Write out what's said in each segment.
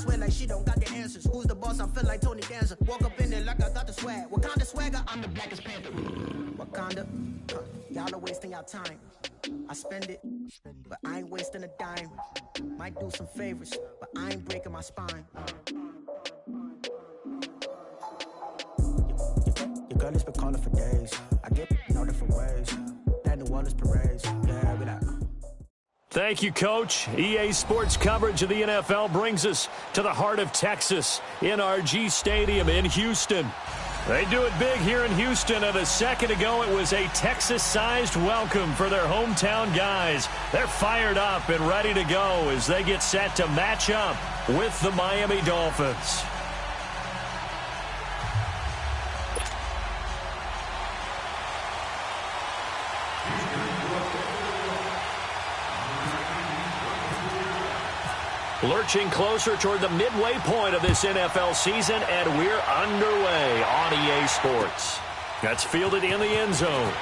swear like she don't got the answers. Who's the boss? I feel like Tony Danza. Walk up in there like I got the swag. What kind of swagger? I'm the blackest panther. Wakanda, y'all are wasting our time. I spend it, but I ain't wasting a dime. Might do some favors, but I ain't breaking my spine. Your girl has been calling for days. I get in all different ways. That New Orleans parades. Yeah, we like. Thank you, Coach. EA Sports coverage of the NFL brings us to the heart of Texas, NRG Stadium in Houston. They do it big here in Houston, and a second ago it was a Texas-sized welcome for their hometown guys. They're fired up and ready to go as they get set to match up with the Miami Dolphins. Lurching closer toward the midway point of this NFL season, and we're underway on EA Sports. That's fielded in the end zone.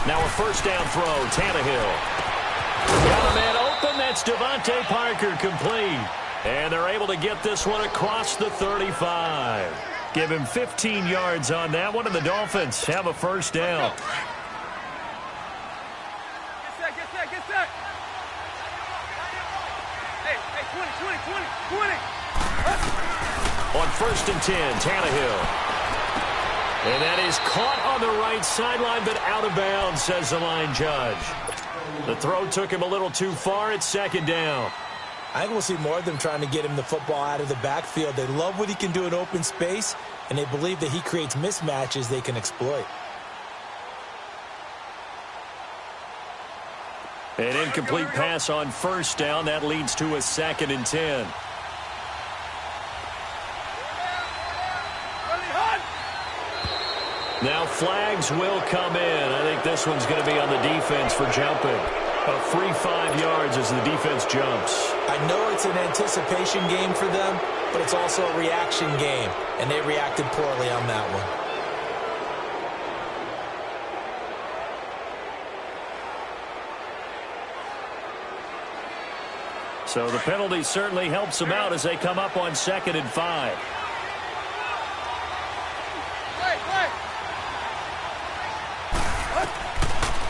Now a first down throw, Tannehill. Got a man open, that's Devontae Parker complete. And they're able to get this one across the 35. Give him 15 yards on that one, and the Dolphins have a first down. Get set. Hey, 20. On first and 10, Tannehill. And that is caught on the right sideline, but out of bounds, says the line judge. The throw took him a little too far. It's second down. I think we'll see more of them trying to get him the football out of the backfield. They love what he can do in open space, and they believe that he creates mismatches they can exploit. An incomplete pass on first down. That leads to a second and 10. Now flags will come in. I think this one's going to be on the defense for jumping. A free 5 yards as the defense jumps. I know it's an anticipation game for them, but it's also a reaction game, and they reacted poorly on that one. So the penalty certainly helps them out as they come up on 2nd and 5.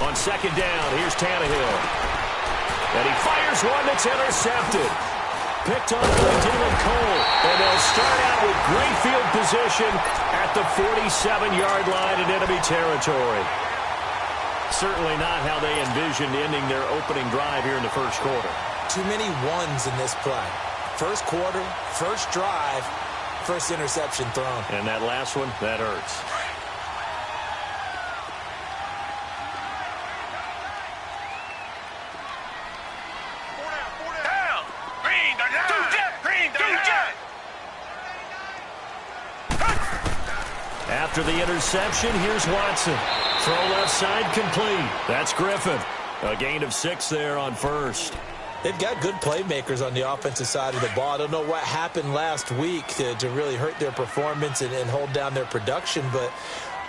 On second down, here's Tannehill. And he fires one that's intercepted. Picked on by Dylan Cole. And they'll start out with great field position at the 47-yard line in enemy territory. Certainly not how they envisioned ending their opening drive here in the first quarter. Too many ones in this play. First quarter, first drive, first interception thrown. And that last one, that hurts. After the interception, here's Watson. Throw left side complete. That's Griffin. A gain of 6 there on first. They've got good playmakers on the offensive side of the ball. I don't know what happened last week to really hurt their performance and hold down their production, but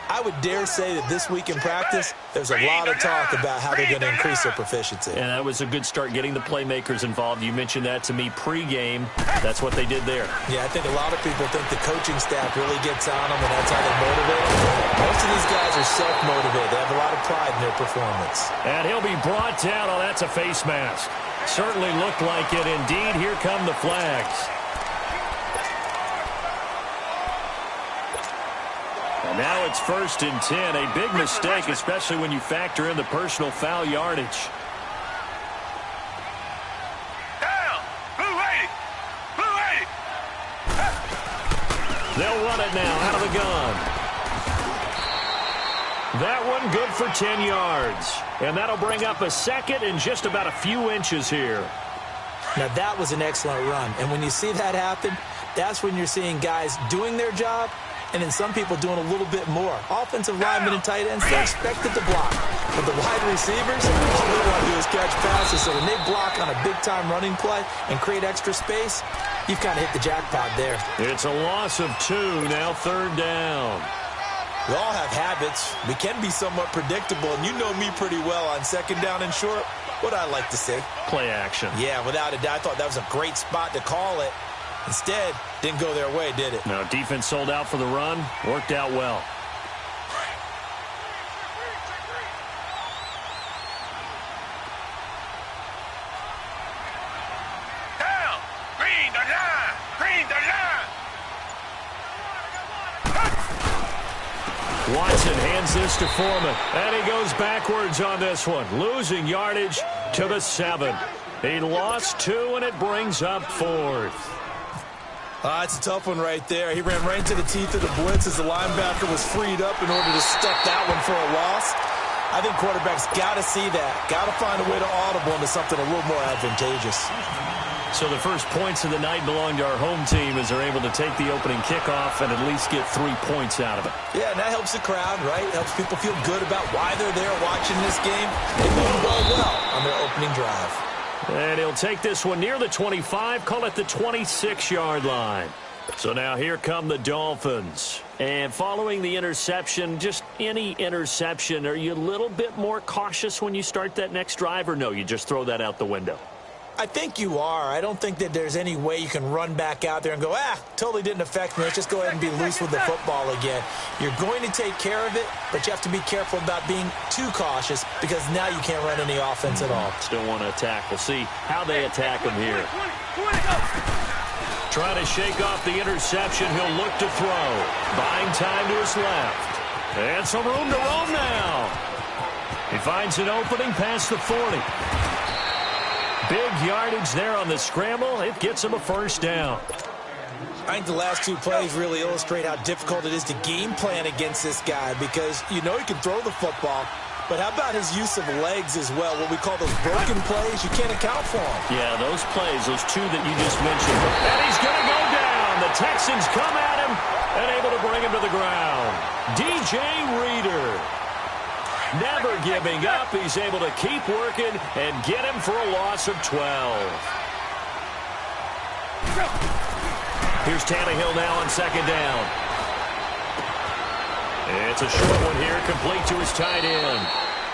I would dare say that this week in practice, there's a lot of talk about how they're going to increase their proficiency. And that was a good start getting the playmakers involved. You mentioned that to me pregame. That's what they did there. Yeah, I think a lot of people think the coaching staff really gets on them, and that's how they motivate them. Most of these guys are self-motivated. They have a lot of pride in their performance. And he'll be brought down. Oh, that's a face mask. Certainly looked like it. Indeed, here come the flags. And now it's 1st and 10. A big mistake, especially when you factor in the personal foul yardage. Down! Blue 80! Blue 80! They'll run it now out of the gun. That one good for 10 yards. And that'll bring up a second and just about a few inches here. Now, that was an excellent run. And when you see that happen, that's when you're seeing guys doing their job and then some people doing a little bit more. Offensive linemen and tight ends, they're expected to block. But the wide receivers, all they want to do is catch passes. So when they block on a big-time running play and create extra space, you've kind of hit the jackpot there. It's a loss of 2, now 3rd down. We all have habits. We can be somewhat predictable, and you know me pretty well on 2nd down and short. What I like to say? Play action. Yeah, without a doubt. I thought that was a great spot to call it. Instead, didn't go their way, did it? No, defense sold out for the run. Worked out well. Down. Green the line. Green the line. Watson hands this to Foreman, and he goes backwards on this one, losing yardage to the 7. He lost 2, and it brings up 4th. It's a tough one right there. He ran right into the teeth of the blitz as the linebacker was freed up in order to stuff that one for a loss. I think quarterbacks got to see that, got to find a way to audible into something a little more advantageous. So the first points of the night belong to our home team as they're able to take the opening kickoff and at least get 3 points out of it. Yeah, and that helps the crowd, right? Helps people feel good about why they're there watching this game. They moved well on their opening drive. And he'll take this one near the 25, call it the 26-yard line. So now here come the Dolphins. And following the interception, just any interception, are you a little bit more cautious when you start that next drive, or no, you just throw that out the window? I think you are. I don't think that there's any way you can run back out there and go, totally didn't affect me. Let's just go ahead and be loose with the football again. You're going to take care of it, but you have to be careful about being too cautious because now you can't run any offense at all. Still want to attack. We'll see how they attack him here. Trying to shake off the interception. He'll look to throw. Buying time to his left. And some room to roam now. He finds an opening past the 40. Big yardage there on the scramble. It gets him a 1st down. I think the last 2 plays really illustrate how difficult it is to game plan against this guy because you know he can throw the football, but how about his use of legs as well? What we call those broken plays, you can't account for them. Yeah, those plays, those 2 that you just mentioned. And he's going to go down. The Texans come at him and able to bring him to the ground. DJ Reader. Never giving up. He's able to keep working and get him for a loss of 12. Here's Tannehill now on 2nd down. It's a short one here, complete to his tight end.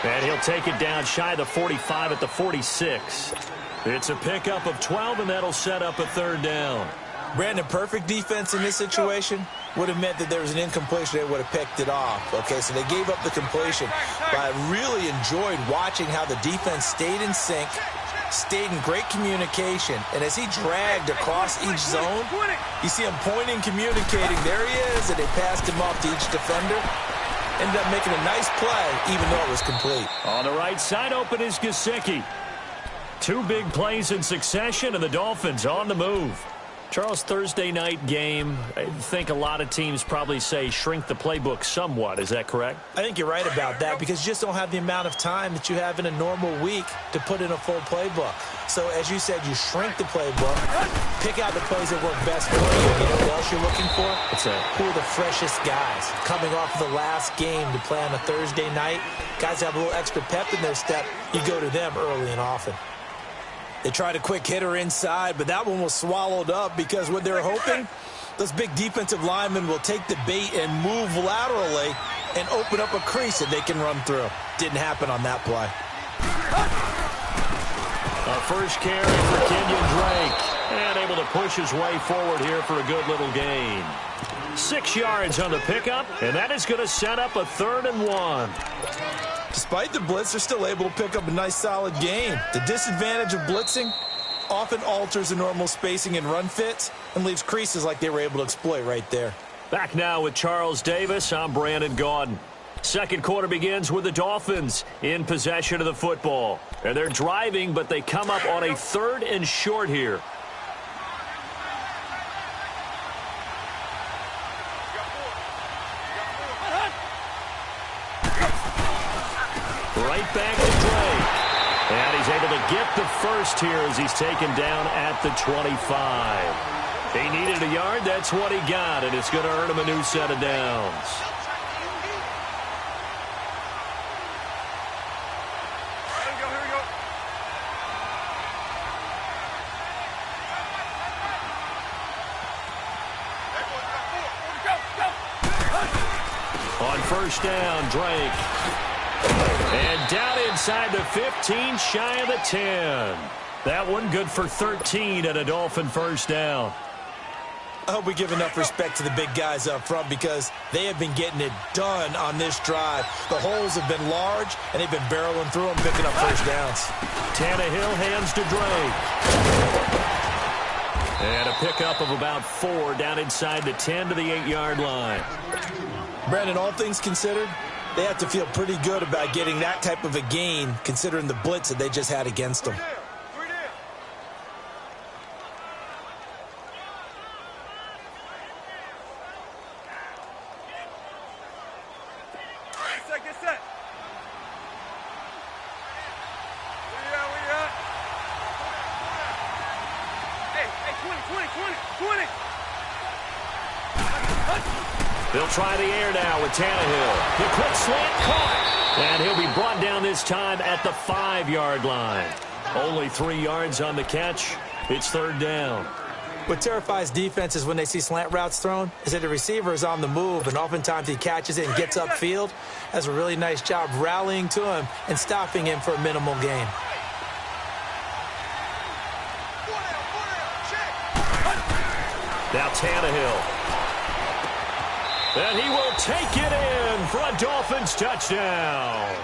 And he'll take it down shy of the 45 at the 46. It's a pickup of 12, and that'll set up a 3rd down. Brandon, perfect defense in this situation would have meant that there was an incompletion. They would have picked it off. Okay, so they gave up the completion. But I really enjoyed watching how the defense stayed in sync, stayed in great communication. And as he dragged across each zone, you see him pointing, communicating. There he is, and they passed him off to each defender. Ended up making a nice play, even though it was complete. On the right side open is Gesicki. 2 big plays in succession, and the Dolphins on the move. Charles, Thursday night game, I think a lot of teams probably say shrink the playbook somewhat. Is that correct? I think you're right about that because you just don't have the amount of time that you have in a normal week to put in a full playbook. So, as you said, you shrink the playbook, pick out the plays that work best for you. You know what else you're looking for? What's that? Who are the freshest guys coming off of the last game to play on a Thursday night? Guys have a little extra pep in their step. You go to them early and often. They tried a quick hitter inside, but that one was swallowed up because what they're hoping, those big defensive linemen will take the bait and move laterally and open up a crease that they can run through. Didn't happen on that play. A first carry for Kenyon Drake. And able to push his way forward here for a good little gain. 6 yards on the pickup, and that is going to set up a 3rd and 1. Despite the blitz, they're still able to pick up a nice, solid gain. The disadvantage of blitzing often alters the normal spacing and run fits and leaves creases like they were able to exploit right there. Back now with Charles Davis, I'm Brandon Gaudin. Second quarter begins with the Dolphins in possession of the football. And they're driving, but they come up on a 3rd and short here. Right back to Drake. And he's able to get the first here as he's taken down at the 25. He needed a yard. That's what he got, and it's going to earn him a new set of downs. On first down, Drake. And down inside the 15, shy of the 10. That one good for 13 and a Dolphin first down. I hope we give enough respect to the big guys up front because they have been getting it done on this drive. The holes have been large, and they've been barreling through them, picking up first downs. Tannehill hands to Drake. And a pickup of about 4 down inside the 10 to the 8-yard line. Brandon, all things considered, they have to feel pretty good about getting that type of a gain considering the blitz that they just had against them. They'll try the air now with Tannehill. The quick slant caught. And he'll be brought down this time at the 5-yard line. Only 3 yards on the catch. It's third down. What terrifies defenses when they see slant routes thrown is that the receiver is on the move, and oftentimes he catches it and gets upfield. Has a really nice job rallying to him and stopping him for a minimal gain. Now Tannehill. And he will take it in for a Dolphins touchdown.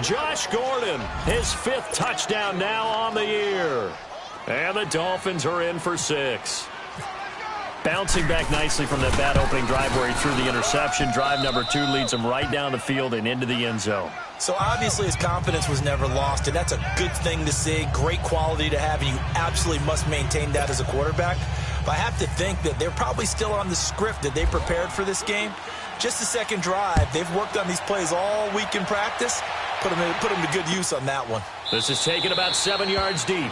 Josh Gordon, his 5th touchdown now on the year. And the Dolphins are in for 6. Bouncing back nicely from that bad opening drive where he threw the interception. Drive number 2 leads him right down the field and into the end zone. So obviously his confidence was never lost, and that's a good thing to see. Great quality to have, and you absolutely must maintain that as a quarterback. But I have to think that they're probably still on the script that they prepared for this game. Just the second drive. They've worked on these plays all week in practice. Put them to good use on that one. This is taken about 7 yards deep.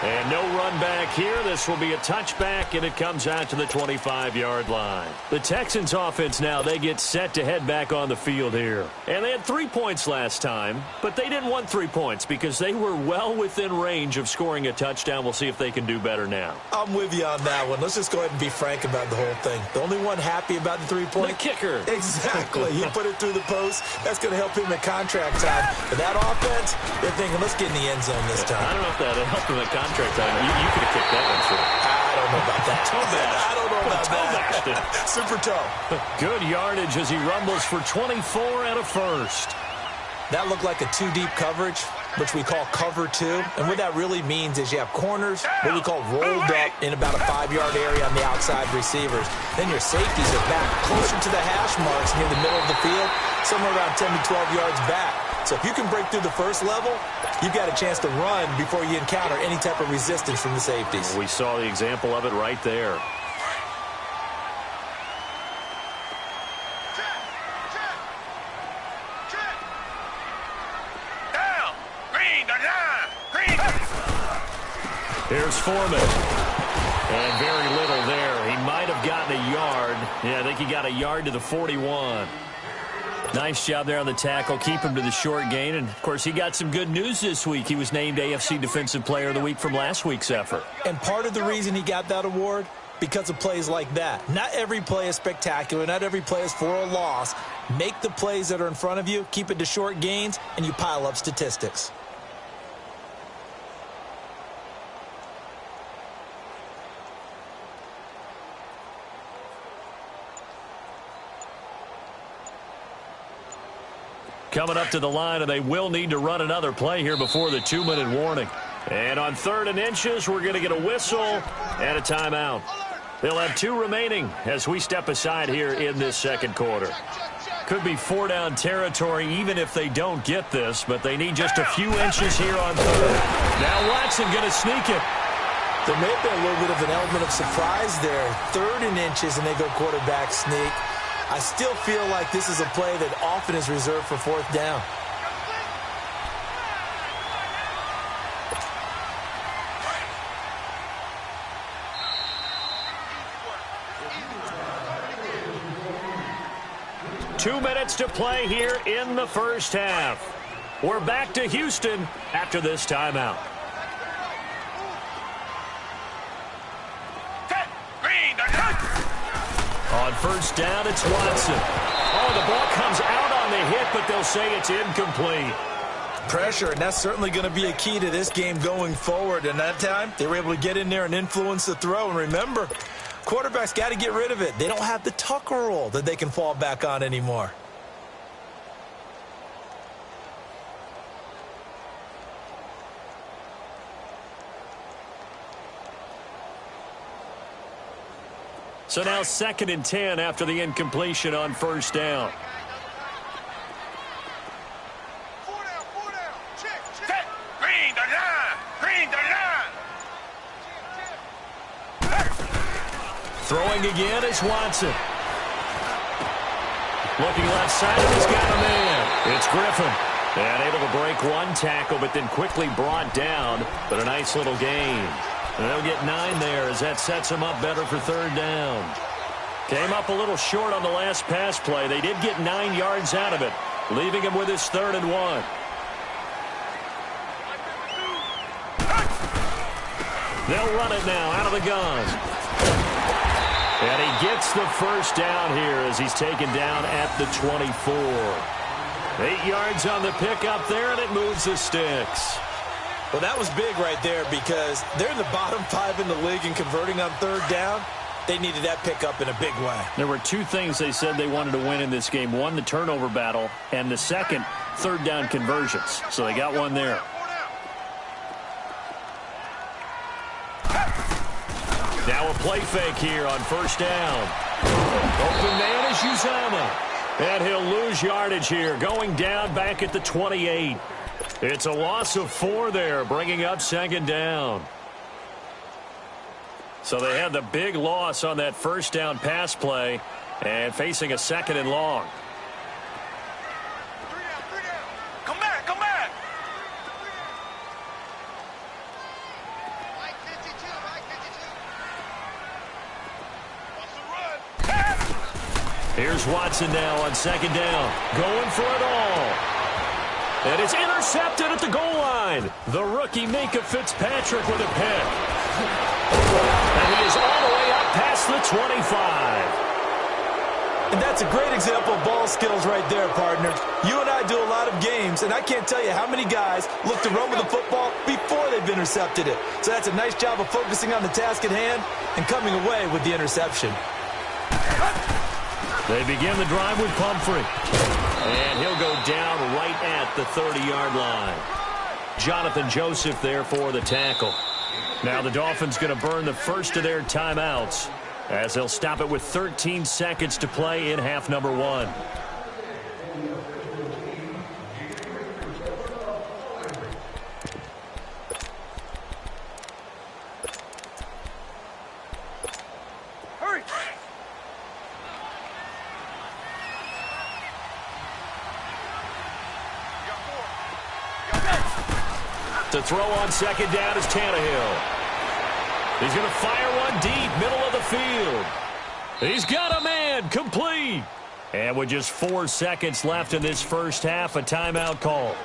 And no run back here. This will be a touchback, and it comes out to the 25-yard line. The Texans offense now, they get set to head back on the field here. And they had 3 points last time, but they didn't want 3 points because they were well within range of scoring a touchdown. We'll see if they can do better now. I'm with you on that one. Let's just go ahead and be frank about the whole thing. The only one happy about the 3-point? The kicker. Exactly. He put it through the post. That's going to help him at contract time. But that offense, they're thinking, let's get in the end zone this time. I don't know if that helped him at contract time. You could have kicked that one through. I don't know about that. I don't know about that. Super toe. Good yardage as he rumbles for 24 and a first. That looked like a 2-deep coverage, which we call cover 2. And what that really means is you have corners, what we call rolled up in about a 5-yard area on the outside receivers. Then your safeties are back closer to the hash marks near the middle of the field, somewhere around 10 to 12 yards back. So if you can break through the first level, you've got a chance to run before you encounter any type of resistance from the safeties. We saw the example of it right there. Down. Green, the line. Green. Here's Foreman. And very little there. He might have gotten a yard. Yeah, I think he got a yard to the 41. Nice job there on the tackle. Keep him to the short gain. And, of course, he got some good news this week. He was named AFC Defensive Player of the Week from last week's effort. And part of the reason he got that award, because of plays like that. Not every play is spectacular. Not every play is for a loss. Make the plays that are in front of you, keep it to short gains, and you pile up statistics. Coming up to the line, and they will need to run another play here before the 2-minute warning. And on 3rd and inches, we're going to get a whistle and a timeout. They'll have 2 remaining as we step aside here in this second quarter. Could be 4-down territory even if they don't get this, but they need just a few inches here on 3rd. Now Watson going to sneak it. There may have been a little bit of an element of surprise there. 3rd and inches, and they go quarterback sneak. I still feel like this is a play that often is reserved for 4th down. 2 minutes to play here in the first half. We're back to Houston after this timeout. On first down, it's Watson. Oh, the ball comes out on the hit, but they'll say it's incomplete. Pressure, and that's certainly going to be a key to this game going forward. And that time, they were able to get in there and influence the throw. And remember, quarterbacks got to get rid of it. They don't have the Tucker rule that they can fall back on anymore. So now 2nd and 10 after the incompletion on first down. Green the line. Green the line. Throwing again is Watson. Looking left side, and he's got a man. It's Griffin. And able to break one tackle, but then quickly brought down. But a nice little gain. And they'll get 9 there as that sets them up better for 3rd down. Came up a little short on the last pass play. They did get 9 yards out of it, leaving him with his 3rd and 1. They'll run it now out of the gun. And he gets the first down here as he's taken down at the 24. 8 yards on the pickup there, and it moves the sticks. Well, that was big right there because they're in the bottom 5 in the league in converting on 3rd down. They needed that pickup in a big way. There were 2 things they said they wanted to win in this game. One, the turnover battle, and the second, 3rd down conversions. So they got one there. Now a play fake here on first down. Open man is Uzomah. And he'll lose yardage here, going down back at the 28. It's a loss of 4 there, bringing up 2nd down. So they had the big loss on that first down pass play and facing a 2nd and long. Come back, come back. Here's Watson now on 2nd down, going for it all. And it's intercepted at the goal line. The rookie Wk9 Phins with a pick. And he is all the way up past the 25. And that's a great example of ball skills right there, partner. You and I do a lot of games, and I can't tell you how many guys look to run with the football before they've intercepted it. So that's a nice job of focusing on the task at hand and coming away with the interception. They begin the drive with Pumphrey. And he'll go down right at the 30-yard line. Jonathan Joseph there for the tackle. Now the Dolphins going to burn the first of their timeouts as they'll stop it with 13 seconds to play in half number 1. Hurry. To throw on 2nd down is Tannehill. He's going to fire one deep, middle of the field. He's got a man, complete. And with just 4 seconds left in this first half, a timeout call.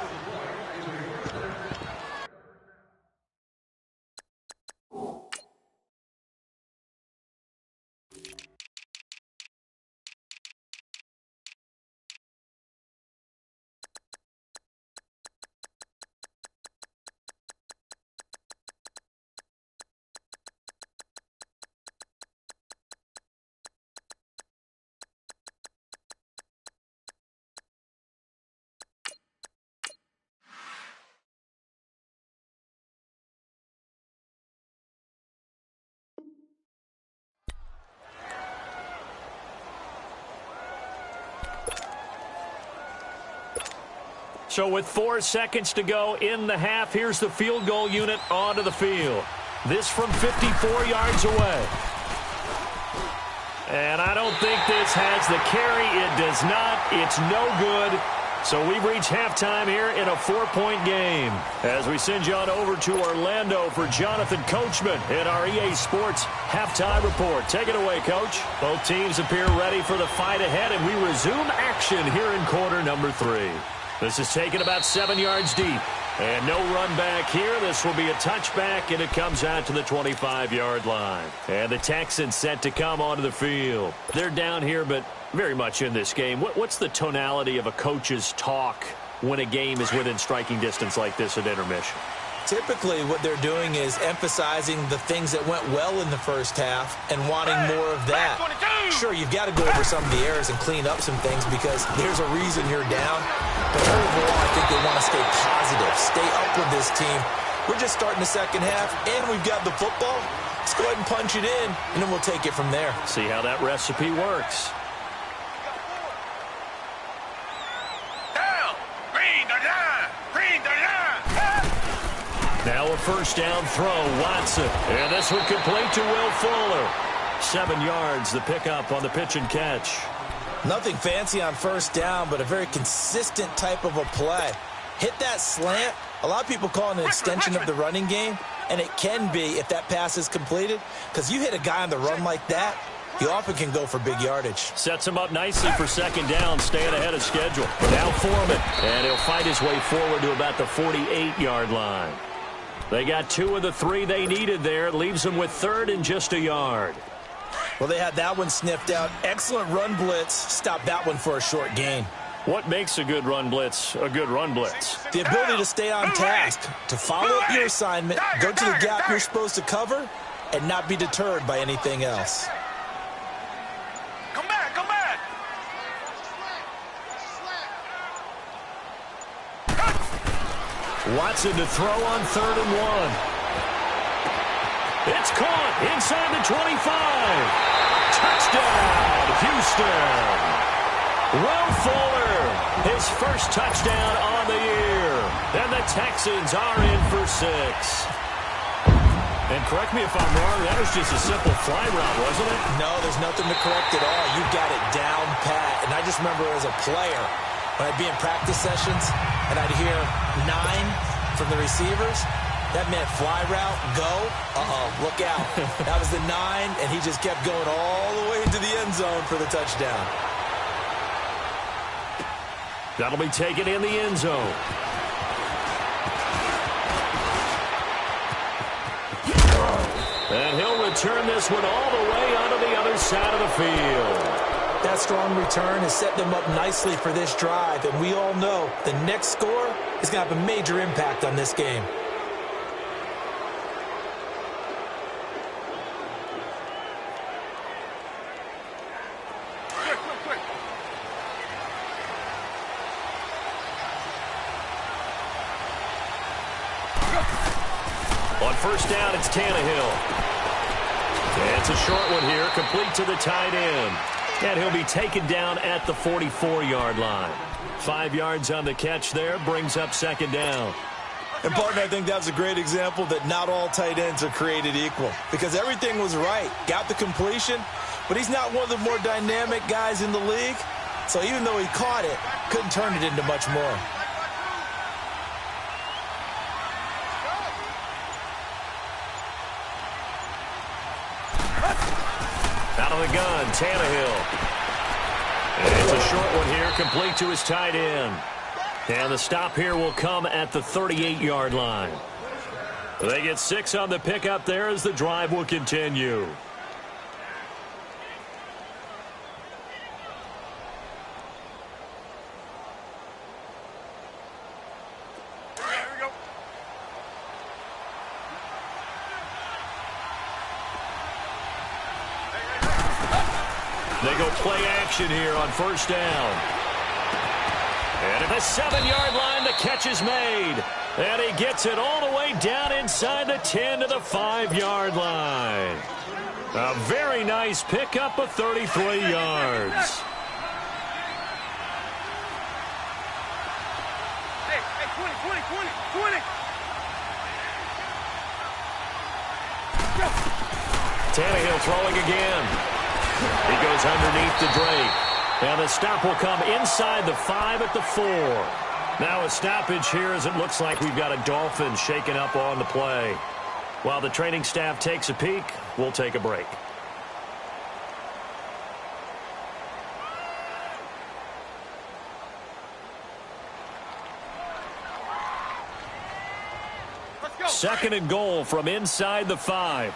So with 4 seconds to go in the half, here's the field goal unit onto the field. This from 54 yards away. And I don't think this has the carry. It does not. It's no good. So we've reached halftime here in a 4-point game as we send you on over to Orlando for Jonathan Coachman in our EA Sports halftime report. Take it away, Coach. Both teams appear ready for the fight ahead, and we resume action here in quarter number 3. This is taken about 7 yards deep. And no run back here. This will be a touchback, and it comes out to the 25-yard line. And the Texans set to come onto the field. They're down here, but very much in this game. What's the tonality of a coach's talk when a game is within striking distance like this at intermission? Typically, what they're doing is emphasizing the things that went well in the first half and wanting more of that. Sure, you've got to go over some of the errors and clean up some things because there's a reason you're down. But overall, I think they want to stay positive, stay up with this team. We're just starting the second half, and we've got the football. Let's go ahead and punch it in, and then we'll take it from there. See how that recipe works. Now a first down throw, Watson. And this one complete to Will Fuller. 7 yards, the pickup on the pitch and catch. Nothing fancy on first down, but a very consistent type of a play. Hit that slant. A lot of people call it an extension of the running game, and it can be if that pass is completed, because you hit a guy on the run like that, you often can go for big yardage. Sets him up nicely for second down, staying ahead of schedule. Now Foreman, and he'll fight his way forward to about the 48-yard line. They got 2 of the 3 they needed there. It leaves them with third and just a yard. Well, they had that one sniffed out. Excellent run blitz. Stopped that one for a short gain. What makes a good run blitz a good run blitz? The ability to stay on task, to follow up your assignment, go to the gap you're supposed to cover, and not be deterred by anything else. Come back, come back. Watson to throw on 3rd and 1. It's caught inside the 25. Touchdown, Houston. Will Fuller, his first touchdown on the year. And the Texans are in for 6. And correct me if I'm wrong, that was just a simple fly route, wasn't it? No, there's nothing to correct at all. You got it down pat. And I just remember as a player, when I'd be in practice sessions and I'd hear 9 from the receivers, that meant fly route, go, look out. That was the 9, and he just kept going all the way into the end zone for the touchdown. That'll be taken in the end zone. And he'll return this one all the way onto the other side of the field. That strong return has set them up nicely for this drive, and we all know the next score is going to have a major impact on this game. On first down, it's Tannehill. And it's a short one here, complete to the tight end. And he'll be taken down at the 44-yard line. 5 yards on the catch there, brings up second down. And, partner, I think that's a great example that not all tight ends are created equal. Because everything was right. Got the completion, but he's not one of the more dynamic guys in the league. So even though he caught it, couldn't turn it into much more. Out of the gun, Tannehill. And it's a short one here, complete to his tight end. And the stop here will come at the 38-yard line. They get 6 on the pickup there as the drive will continue. They go play action here on first down. And at the 7-yard line, the catch is made. And he gets it all the way down inside the 10 to the 5-yard line. A very nice pickup of 33 yards. Hey, 20. Tannehill throwing again. He goes underneath to Drake. And the stop will come inside the 5 at the 4. Now a stoppage here as it looks like we've got a Dolphin shaking up on the play. While the training staff takes a peek, we'll take a break. Second and goal from inside the 5.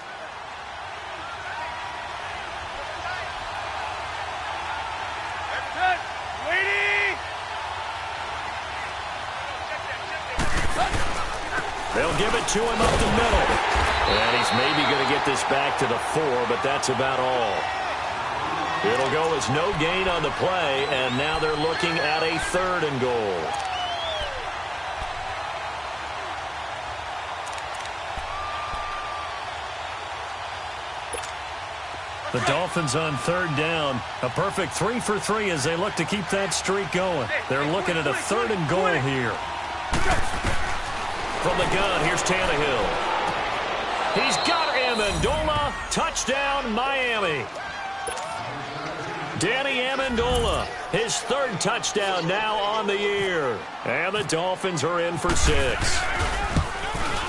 They'll give it to him up the middle. And he's maybe going to get this back to the 4, but that's about all. It'll go as no gain on the play, and now they're looking at a 3rd and goal. The Dolphins on 3rd down. A perfect 3 for 3 as they look to keep that streak going. They're looking at a 3rd and goal here. From the gun, here's Tannehill. He's got Amendola. Touchdown, Miami. Danny Amendola, his 3rd touchdown now on the year. And the Dolphins are in for 6.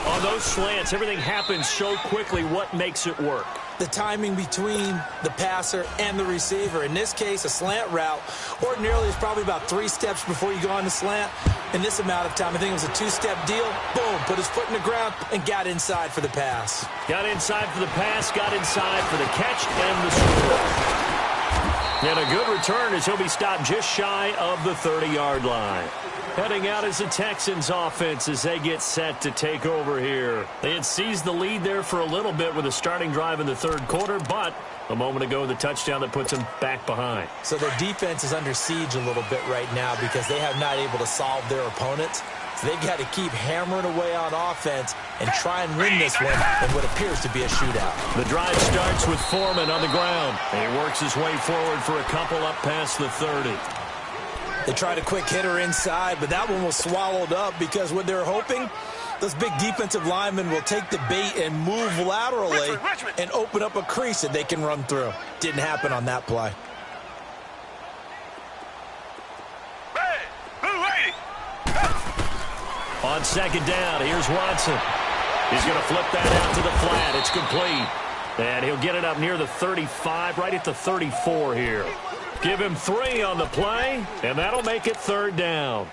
On those slants, everything happens so quickly. What makes it work? The timing between the passer and the receiver. In this case, a slant route ordinarily is probably about 3 steps before you go on the slant. In this amount of time, I think it was a 2-step deal. Boom, put his foot in the ground and got inside for the pass. Got inside for the pass, got inside for the catch and the score. And a good return as he'll be stopped just shy of the 30-yard line. Heading out is the Texans offense as they get set to take over here. They had seized the lead there for a little bit with a starting drive in the 3rd quarter, but a moment ago the touchdown that puts them back behind. So their defense is under siege a little bit right now because they have not able to solve their opponents. So they've got to keep hammering away on offense and try and win this one in what appears to be a shootout. The drive starts with Foreman on the ground, and he works his way forward for a couple up past the 30. They tried a quick hitter inside, but that one was swallowed up because what they're hoping, those big defensive linemen will take the bait and move laterally and open up a crease that they can run through. Didn't happen on that play. On 2nd down, here's Watson. He's going to flip that out to the flat. It's complete. And he'll get it up near the 35, right at the 34 here. Give him 3 on the play, and that'll make it 3rd down.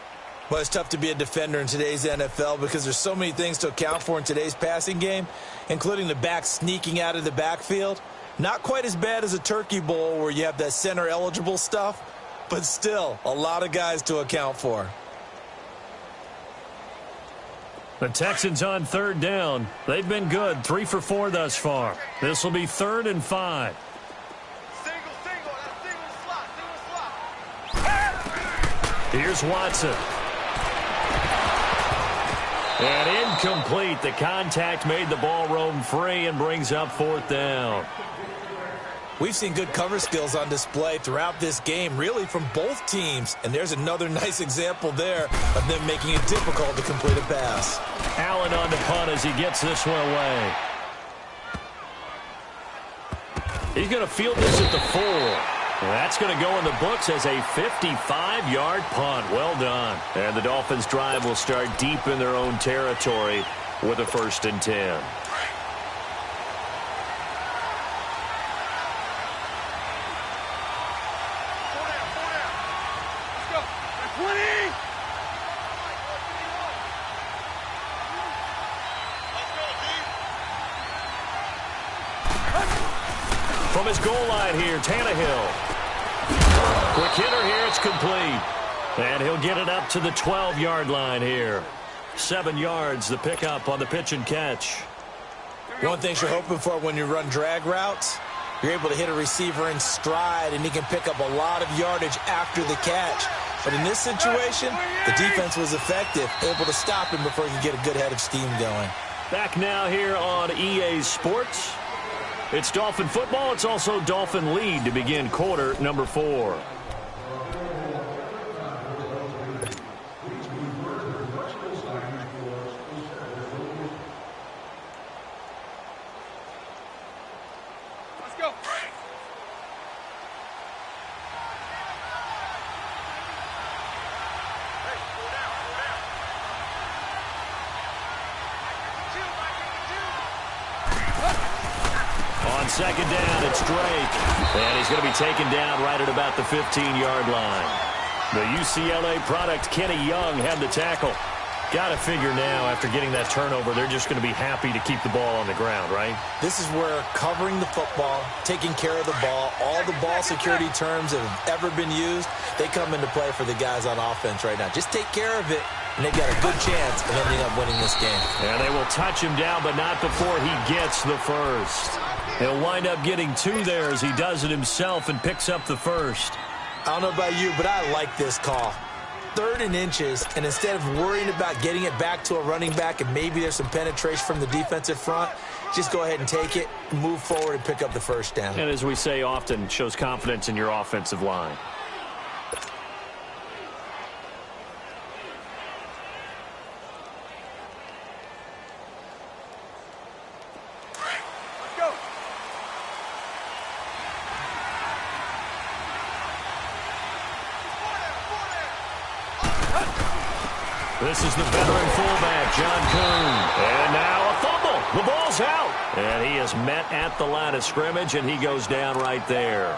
Well, it's tough to be a defender in today's NFL because there's so many things to account for in today's passing game, including the back sneaking out of the backfield. Not quite as bad as a turkey bowl where you have that center-eligible stuff, but still a lot of guys to account for. The Texans on 3rd down. They've been good, 3 for 4 thus far. This will be 3rd and 5. Here's Watson. And incomplete. The contact made the ball roam free and brings up 4th down. We've seen good cover skills on display throughout this game, really from both teams. And there's another nice example there of them making it difficult to complete a pass. Allen on the punt as he gets this one away. He's going to field this at the 4. That's going to go in the books as a 55-yard punt. Well done. And the Dolphins' drive will start deep in their own territory with a 1st and 10. From his goal line here, Tannehill. Quick hitter here, it's complete. And he'll get it up to the 12-yard line here. 7 yards, the pickup on the pitch and catch. One thing you're hoping for when you run drag routes, you're able to hit a receiver in stride, and he can pick up a lot of yardage after the catch. But in this situation, the defense was effective, able to stop him before he could get a good head of steam going. Back now here on EA Sports. It's Dolphin football. It's also Dolphin lead to begin quarter number 4. Let's go. second down. It's Drake. And he's going to be taken down right at about the 15-yard line. The UCLA product, Kenny Young, had the tackle. Got to figure now, after getting that turnover, they're just going to be happy to keep the ball on the ground, right? This is where covering the football, taking care of the ball, all the ball security terms that have ever been used, they come into play for the guys on offense right now. Just take care of it, and they've got a good chance of ending up winning this game. And they will touch him down, but not before he gets the first. He'll wind up getting 2 there as he does it himself and picks up the first. I don't know about you, but I like this call. 3rd and inches, and instead of worrying about getting it back to a running back and maybe there's some penetration from the defensive front, just go ahead and take it, move forward, and pick up the first down. And as we say often, shows confidence in your offensive line. This is the veteran fullback, John Kuhn. And now a fumble. The ball's out. And he is met at the line of scrimmage, and he goes down right there.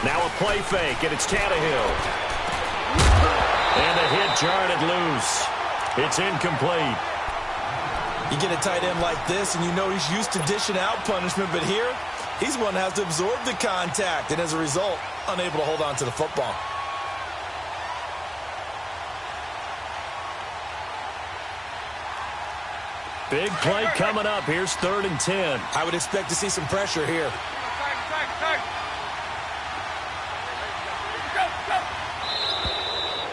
Now a play fake, and it's Tannehill. And the hit jarred it loose. It's incomplete. You get a tight end like this, and you know he's used to dishing out punishment, but here, he's one that has to absorb the contact, and as a result, unable to hold on to the football. Big play coming up. Here's 3rd and 10. I would expect to see some pressure here.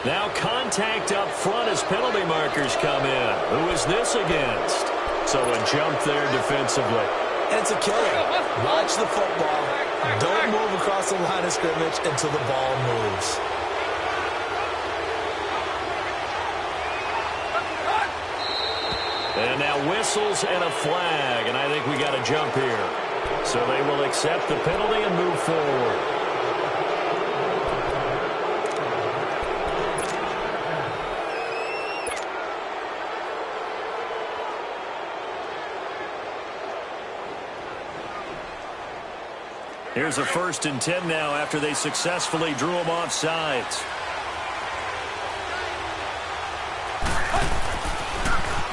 Now contact up front as penalty markers come in. Who is this against? So a jump there defensively. And it's a killer. Watch the football. Don't move across the line of scrimmage until the ball moves. And now whistles and a flag, and I think we got a jump here. So they will accept the penalty and move forward. Here's a 1st and 10 now after they successfully drew him off sides.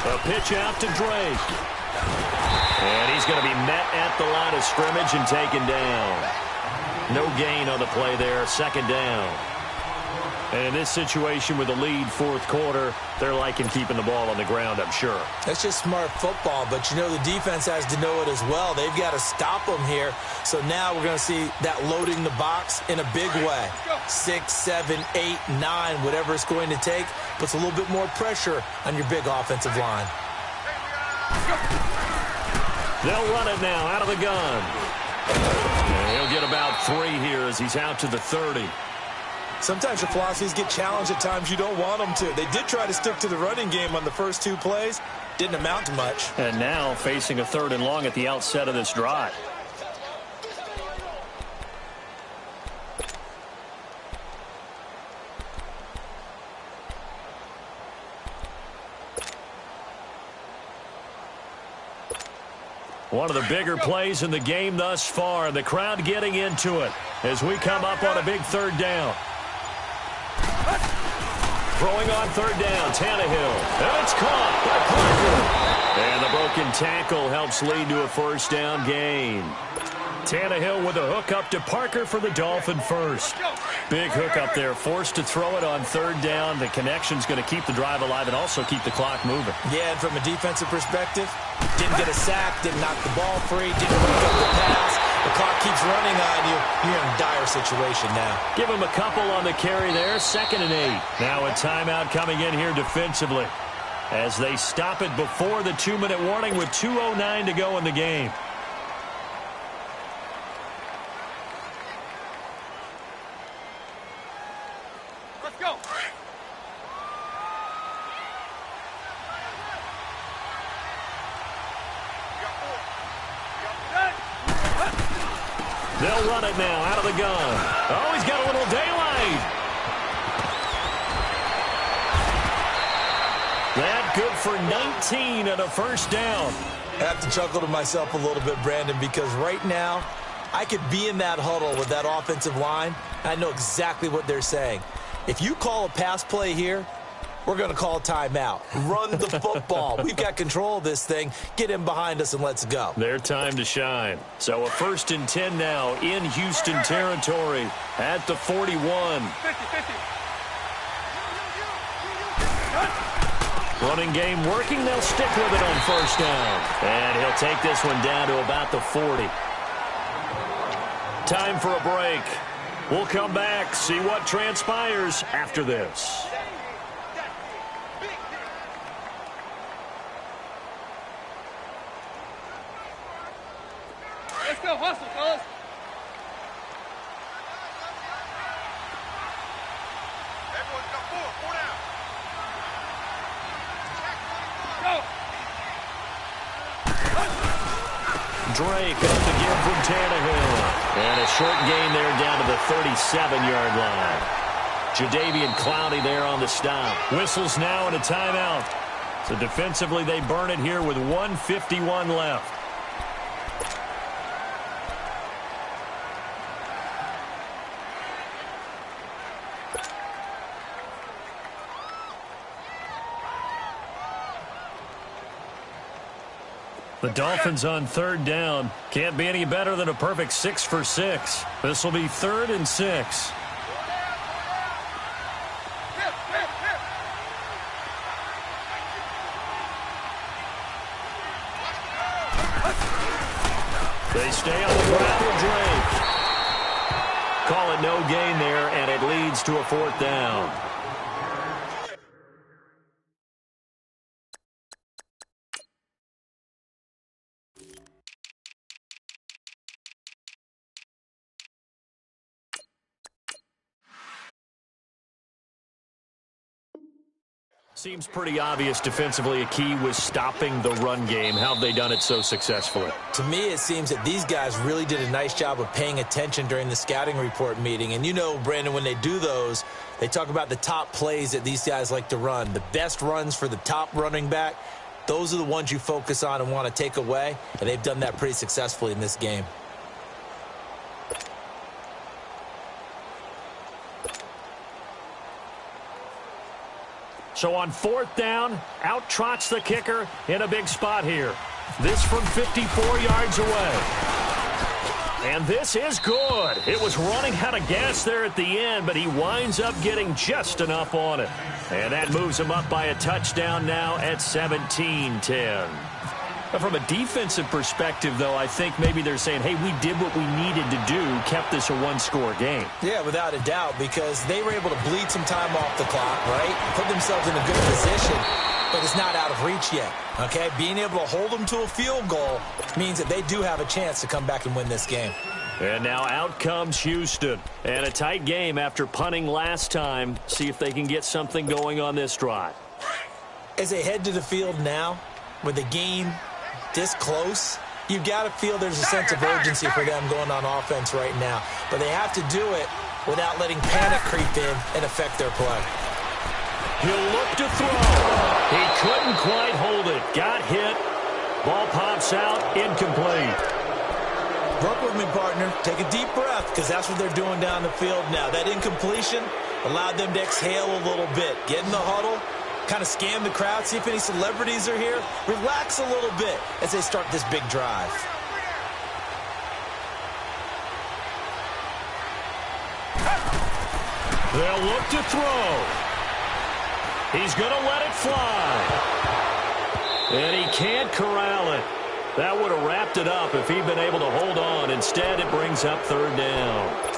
A pitch out to Drake. And he's going to be met at the line of scrimmage and taken down. No gain on the play there, 2nd down. And in this situation with the lead 4th quarter, they're liking keeping the ball on the ground, I'm sure. That's just smart football, but you know the defense has to know it as well. They've got to stop them here. So now we're going to see that loading the box in a big way. 6, 7, 8, 9, whatever it's going to take, puts a little bit more pressure on your big offensive line. They'll run it now out of the gun. And he'll get about 3 here as he's out to the 30. Sometimes your philosophies get challenged at times you don't want them to. They did try to stick to the running game on the first 2 plays. Didn't amount to much. And now facing a 3rd and long at the outset of this drive. One of the bigger plays in the game thus far. The crowd getting into it as we come up on a big 3rd down. Throwing on 3rd down, Tannehill. And it's caught by Parker. And the broken tackle helps lead to a 1st down gain. Tannehill with a hook up to Parker for the Dolphin first. Big hook up there, forced to throw it on 3rd down. The connection's going to keep the drive alive and also keep the clock moving. Yeah, and from a defensive perspective, didn't get a sack, didn't knock the ball free, didn't pick up the pass. The clock keeps running on you. You're in a dire situation now. Give him a couple on the carry there, 2nd and 8. Now a timeout coming in here defensively as they stop it before the 2-minute warning with 2:09 to go in the game. They'll run it now out of the gun. Oh, he's got a little daylight. That good for 19 and a first down. I have to chuckle to myself a little bit, Brandon, because right now I could be in that huddle with that offensive line. I know exactly what they're saying. If you call a pass play here, we're going to call a timeout. Run the football. We've got control of this thing. Get him behind us and let's go. Their time to shine. So a 1st and 10 now in Houston territory at the 41. 50. Running game working. They'll stick with it on first down. And he'll take this one down to about the 40. Time for a break. We'll come back, see what transpires after this. Let's go, hustle, fellas. Everyone's got four down. Go. Drake up to give from Tannehill. And a short gain there down to the 37-yard line. Jadeveon Clowney there on the stop. Whistles now and a timeout. So defensively they burn it here with 1:51 left. The Dolphins on 3rd down. Can't be any better than a perfect 6 for 6. This will be 3rd and 6. They stay on the ground with Drake. Call it no gain there, and it leads to a 4th down. Seems pretty obvious defensively a key was stopping the run game. How have they done it so successfully? To me, it seems that these guys really did a nice job of paying attention during the scouting report meeting. And you know, Brandon, when they do those, they talk about the top plays that these guys like to run. The best runs for the top running back, those are the ones you focus on and want to take away. And they've done that pretty successfully in this game. So on 4th down, out trots the kicker in a big spot here. This from 54 yards away. And this is good. It was running out of gas there at the end, but he winds up getting just enough on it. And that moves him up by a touchdown now at 17-10. From a defensive perspective, though, I think maybe they're saying, hey, we did what we needed to do, kept this a one-score game. Yeah, without a doubt, because they were able to bleed some time off the clock, right? Put themselves in a good position, but it's not out of reach yet, okay? Being able to hold them to a field goal means that they do have a chance to come back and win this game. And now out comes Houston. And a tight game after punting last time. See if they can get something going on this drive. As they head to the field now, with the game this close, you've got to feel there's a sense of urgency for them going on offense right now. But they have to do it without letting panic creep in and affect their play. He'll look to throw. He couldn't quite hold it. Got hit. Ball pops out. Incomplete. Work with me, partner. Take a deep breath, because that's what they're doing down the field now. That incompletion allowed them to exhale a little bit. Get in the huddle. Kind of scan the crowd, see if any celebrities are here. Relax a little bit as they start this big drive. They'll look to throw. He's going to let it fly. And he can't corral it. That would have wrapped it up if he'd been able to hold on. Instead, it brings up 3rd down.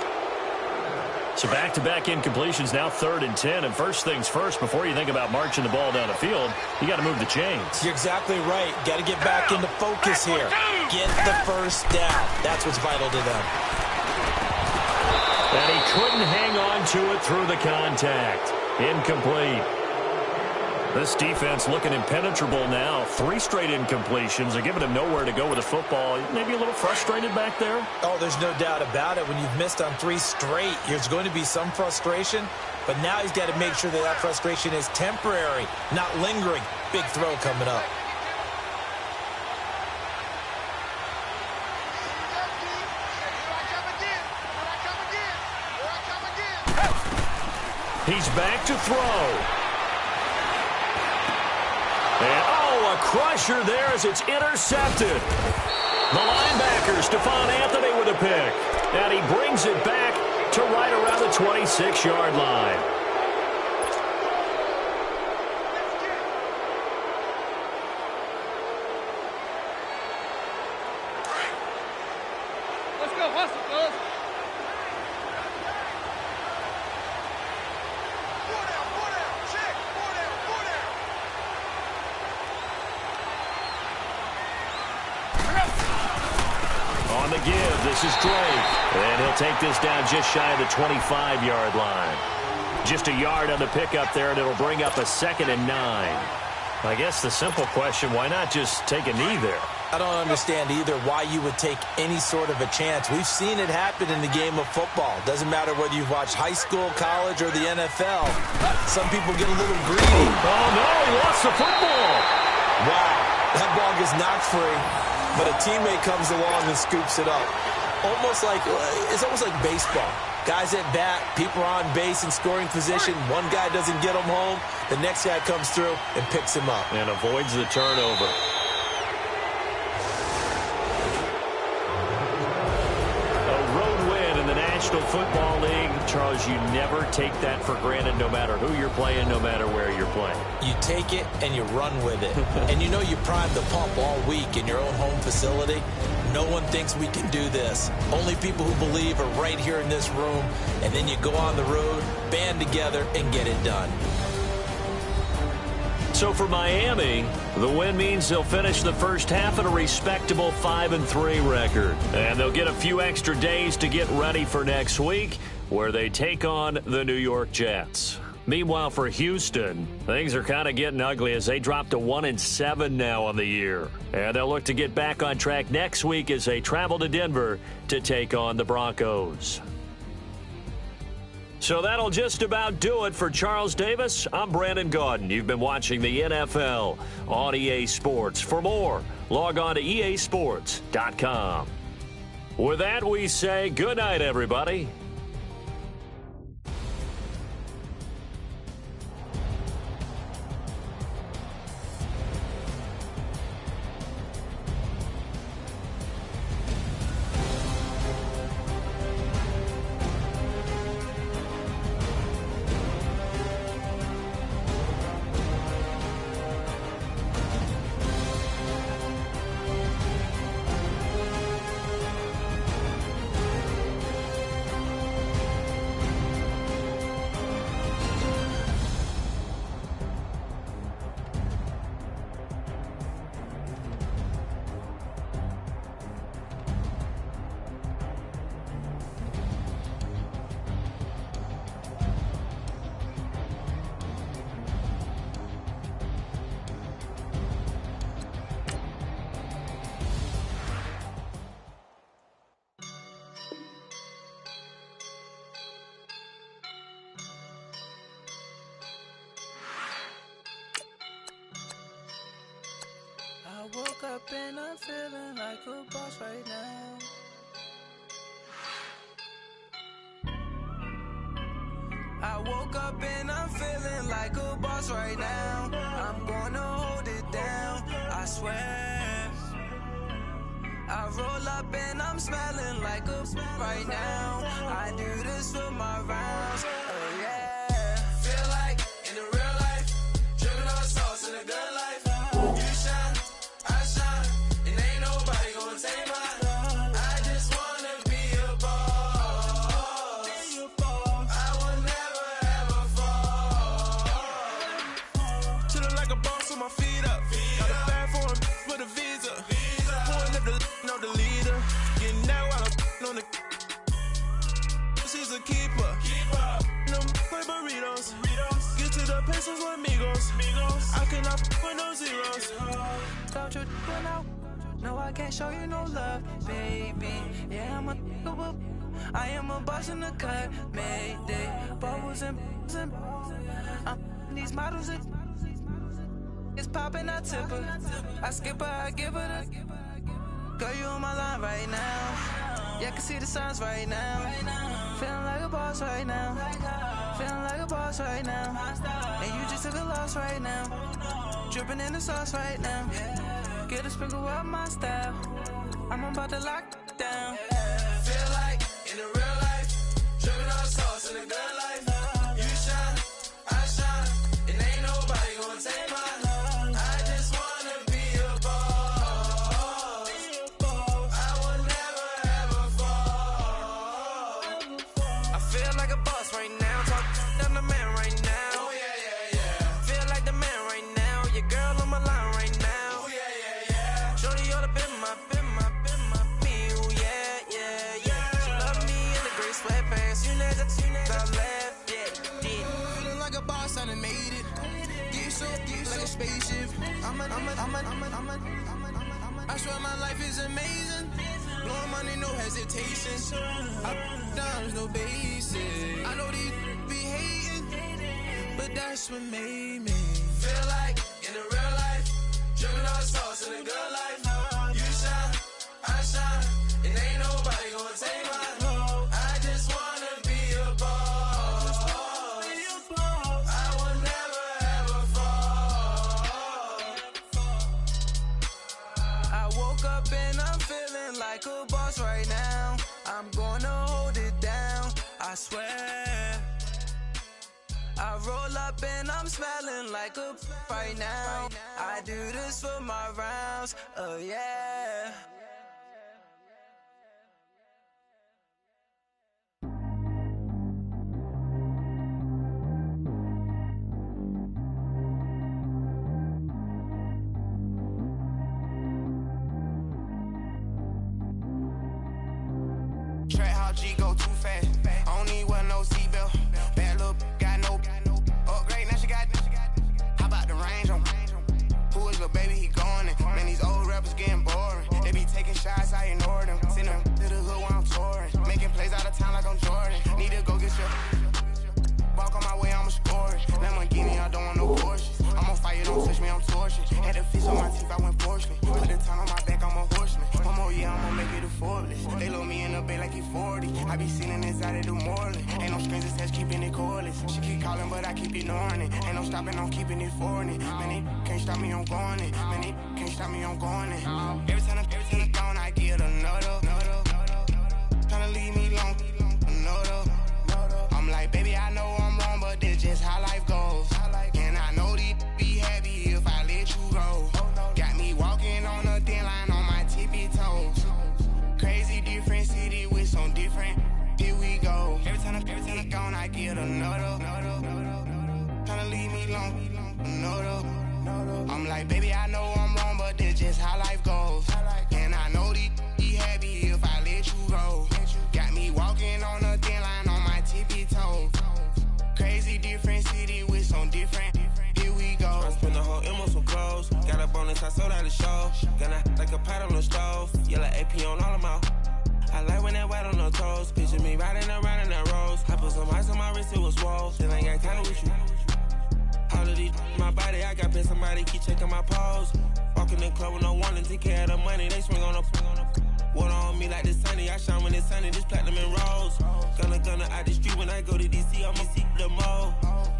So back-to-back incompletions, now 3rd and 10. And first things first, before you think about marching the ball down the field, you got to move the chains. You're exactly right. Got to get back into focus here. Get the first down. That's what's vital to them. And he couldn't hang on to it through the contact. Incomplete. This defense looking impenetrable now. 3 straight incompletions. They're giving him nowhere to go with the football. Maybe a little frustrated back there? Oh, there's no doubt about it. When you've missed on 3 straight, there's going to be some frustration. But now he's got to make sure that that frustration is temporary, not lingering. Big throw coming up. He's back to throw. And, oh, a crusher there as it's intercepted. The linebacker, Stephon Anthony, with a pick. And he brings it back to right around the 26-yard line. Let's go, hustle, fellas. On the give, this is Drake. And he'll take this down just shy of the 25-yard line. Just a yard on the pickup there, and it'll bring up a 2nd and 9. I guess the simple question, why not just take a knee there? I don't understand either why you would take any sort of a chance. We've seen it happen in the game of football. Doesn't matter whether you've watched high school, college, or the NFL. Some people get a little greedy. Oh, no, he lost the football. Wow, that ball gets knocked free, but a teammate comes along and scoops it up. It's almost like baseball. Guys at bat, people are on base in scoring position. One guy doesn't get him home. The next guy comes through and picks him up. And avoids the turnover. National Football League, Charles, you never take that for granted no matter who you're playing, no matter where you're playing. You take it and you run with it. And you know you primed the pump all week in your own home facility. No one thinks we can do this. Only people who believe are right here in this room. And then you go on the road, band together, and get it done. So for Miami, the win means they'll finish the first half at a respectable 5-3 record. And they'll get a few extra days to get ready for next week, where they take on the New York Jets. Meanwhile, for Houston, things are kind of getting ugly as they drop to 1-7 now on the year. And they'll look to get back on track next week as they travel to Denver to take on the Broncos. So that'll just about do it for Charles Davis. I'm Brandon Gaudin. You've been watching the NFL on EA Sports. For more, log on to easports.com. With that, we say good night, everybody. I woke up and I'm feeling like a boss right now. I woke up and I'm feeling like a boss right now. I'm gonna hold it down, I swear. I roll up and I'm smelling like a right now. I do this for my rounds, oh yeah. Feel like in the real life, dripping on sauce in a good life. You shine, I shine, and ain't nobody gonna take mine. I just wanna be a boss. I will never ever fall. Chillin' like a boss with my feet up. Got a bag for him with a visa. Pulling up the know the leader. Getting that while I'm on the. She's a keeper. can't show you no love, baby. Yeah, I am a boss in the cut, Mayday. Bubbles and I'm these models. It's popping, I tip her. I skip her, I give her the. Girl, you on my line right now. Yeah, I can see the signs right now. Feeling like a boss right now. Feeling like a boss right now. And you just took a loss right now. Dripping in the sauce right now. Get a sprinkle up my style. I'm about to lock down. Feel like in the real life, dripping on sauce in the good life. You shine, I shine, and ain't nobody gonna take mine. I just wanna be a boss. I will never ever fall. I feel like a boss right now. Talk to the man right now. Oh yeah, yeah, yeah. Feel like the man right now. Your girl on my line right now. Oh yeah, yeah, yeah. Shorty ought to been my me. Ooh, yeah, yeah, yeah. She love me in the gray sweatpants. You never left, yeah, did. Feeling like a boss, I done made it. Get so like a spaceship. I swear my life is amazing. Blowing money, no hesitation. Up, downs, no basic. I know these be hating, but that's what made me feel like in the real life, dripping on sauce in the good life. You shine, I shine, and ain't nobody gonna take mine. I just wanna be a boss. I will never ever fall. I woke up and I'm feeling like a boss right now. I'm gonna hold it down, I swear. I roll up and I'm smelling like a right now. I do this for my rounds, oh yeah. Track how G go too fast. I don't need wear no seatbelt. Bad little got no upgrade. Now she got. How about the range on? Who is little baby? He going in. Man, these old rappers getting boring. They be taking shots, I ignore them. Send them to the hood while I'm touring. Making plays out of town like I'm Jordan. Need to go get your. Walk on my way, I'ma score it. Lamborghini, I don't want no Porsche. I'm on fire, don't touch me, I'm tortured. Had a fish on my teeth, I went fortunate. Put the time on my back, I'm a horseman. One more year, I'ma make it a Forbes. They load me in the bay like he 40. I be sitting inside of the Moreland. Ain't no strings attached, keeping it cordless. She keep calling, but I keep ignoring it. Ain't no stopping, I'm keeping it foreign. Man, they can't stop me, I'm going it. Man, they can't stop me, I'm going it. Every time I gone, I get another. Tryna leave me long, another. I'm like, baby, I know I'm wrong, but this just how life goes. And I know these be happy if I let you go. Got me walking on a thin line on my tippy toes. Crazy different city with some different. Here we go. Every time I gone, I get another. Tryna leave me long, another. I'm like, baby, I know I'm wrong, but this just how life goes. And I know these be happy if I let you go. Got me walking on a thin line on my tippy toes. Crazy different city with some different. Here we go. I spent the whole M on some clothes. Got up on this, I sold out the show. Gonna like a pot on the stove. Yellow AP on all of my. I like when that white on the toes. Picture me riding around in that rose. I put some ice on my wrist, it was swole. Then I got kinda with you. All of these my body, I got paid somebody keep checking my pose. Walking in the club with no warning, take care of the money. They swing on the. Water on me like the sunny, I shine when it's sunny, this platinum and rose. Gonna out the street when I go to DC, I'ma see the mall.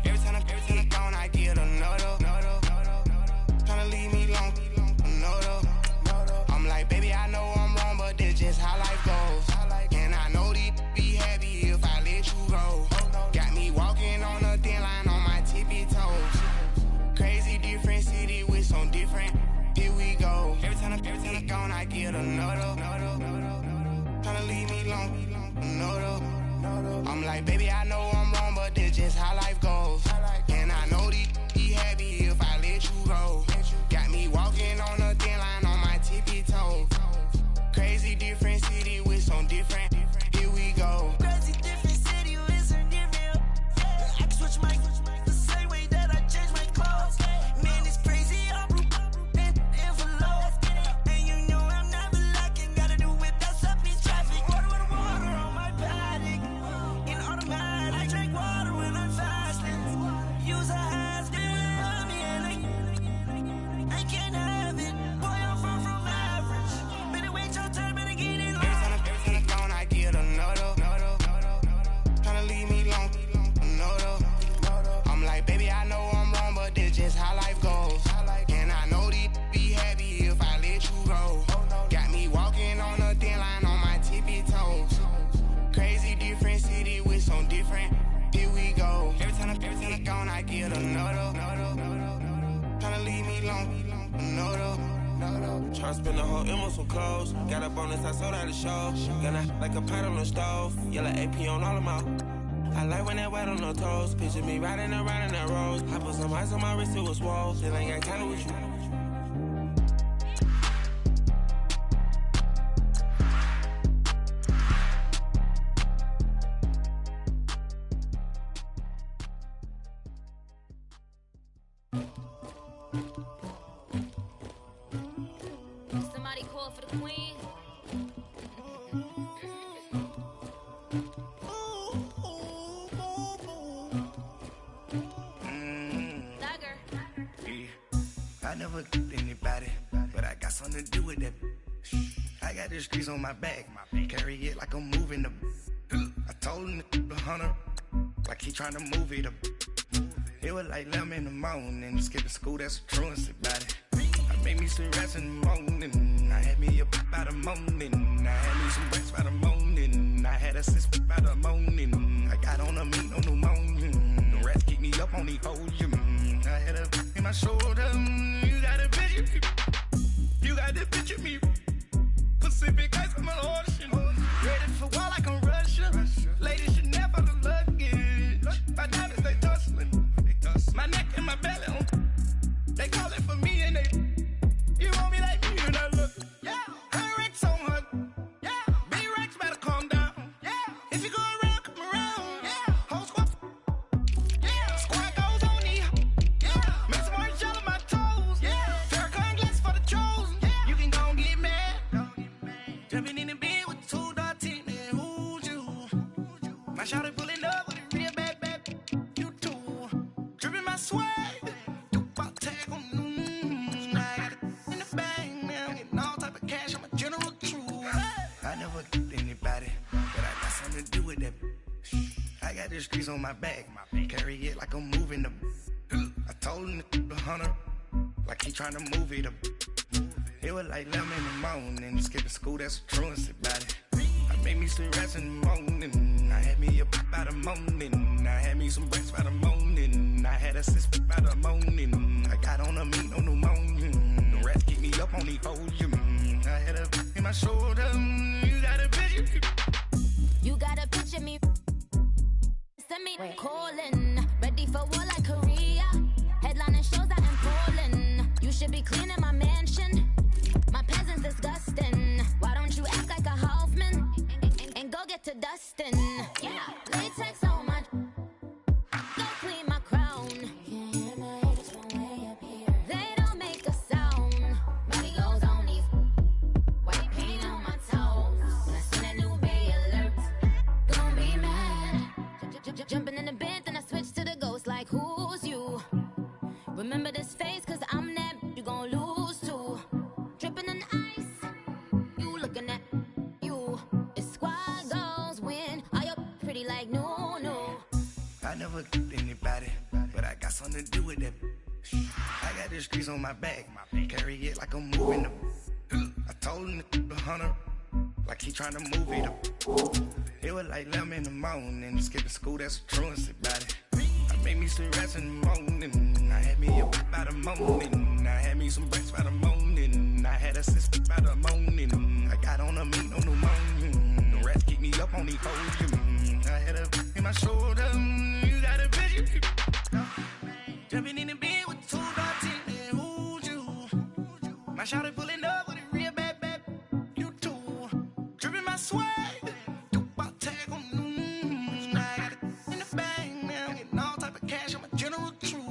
Every time I gone, I get another. Tryna leave me long, another. I'm like, baby, I know I'm wrong, but this just how life goes. And I know these be happy if I let you go. Got me walking on a thin line on my tippy toes. Crazy different city with some different. Here we go. Every time I gone, I get another. Tryna leave me long, another. I'm like, baby, I know I'm wrong, but this just how life goes. And I know these be happy if I let you go. Got me walking on a thin line on my tippy toes. Crazy different city with some different. Here we go. Crazy different city with some different. I can switch my the same way that I change my clothes. Man, it's crazy, I'm envelope. And you know I'm never Tryna spend the whole M on some clothes. Got a bonus, I sold out the show. Gonna like a pot on the stove. Yellow AP on all of my. I like when that wet on the toes. Picture me riding around in that rose. I put some ice on my wrist, it was swole. Still ain't got time with you. Somebody call for the queen. I never killed anybody, but I got something to do with that. I got the streets on my back, carry it like I'm moving the. I told him the hunter, like he trying to move it up. It was like 11 in the morning, skipping school, that's a truancy about it. I made me some rats in the morning, I had me a pop by the morning, I had me some rats by the morning, I had a sis by the morning, I got on a meat on the morning, the rats keep me up on the podium, I had a in my shoulder, you got a picture, you got the picture me, Pacific ice on my ocean, ready for war like I'm Russia, ladies should never the luggage, my diamonds they tussling, my neck and my belly on, they call it for me and they, you want me like me and I look, yeah, her Rex on her, yeah, B-Rex better calm down, yeah, if you go around, come around, yeah, whole squad, yeah, squad goes on me, yeah, make some orange gel on my toes, yeah, Farrakhan glass for the chosen, yeah, you can go and get mad, jumping in the bed with 2 dark teeth, man, who's you, my shawty pulling up with a real bad, you too, dripping my swag, I never killed anybody, but I got something to do with that. I got the streets on my back, carry it like I'm moving the. I told him the hunter, like he trying to move it up. It was like 11 in the morning, skipping school, that's a truancy about it. I made me some rats in the morning, I had me a pop by the morning, I had me some rats by the morning, I had a sis by the morning, I got on a meat on the morning, the rats keep me up on the podium, I had a in my shoulder, you got a picture. You got a picture me. Send me calling, ready for war like Korea. Headlining shows out in Poland. You should be cleaning my mansion. My peasants disgusting. Why don't you act like a Hoffman and go get to dustin'? Yeah, latex on my. Go clean my crown. They don't make a sound. Body goes on these. White paint on my toes. When I see that new Bay alert, gon' be mad. Jumping in the bed, then I switch to the ghost like who's you? Remember this face, cause I'm that you gon' lose too. Dripping in ice, you looking at you. It's squad goals win. Are you pretty like no? I never killed anybody, but I got something to do with that. I got the streets on my back, carry it like I'm moving the. I told him the hunter, like he trying to move it up. It was like 11 in the morning, skipping school, that's a truancy about it. I made me some rats in the morning, I had me a pop by the morning, I had me some rats by the morning, I had a sister by the morning, I got on a meat on the morning, the rats keep me up on the podium, I had a in my shoulder, you got a picture. Jumping in the bed with 2 dark teeth, man, who's you? My shawty pulling up with a real bad, you too. Dripping my swag, about tag on I got it in the bag now, getting all type of cash, I'm a general true.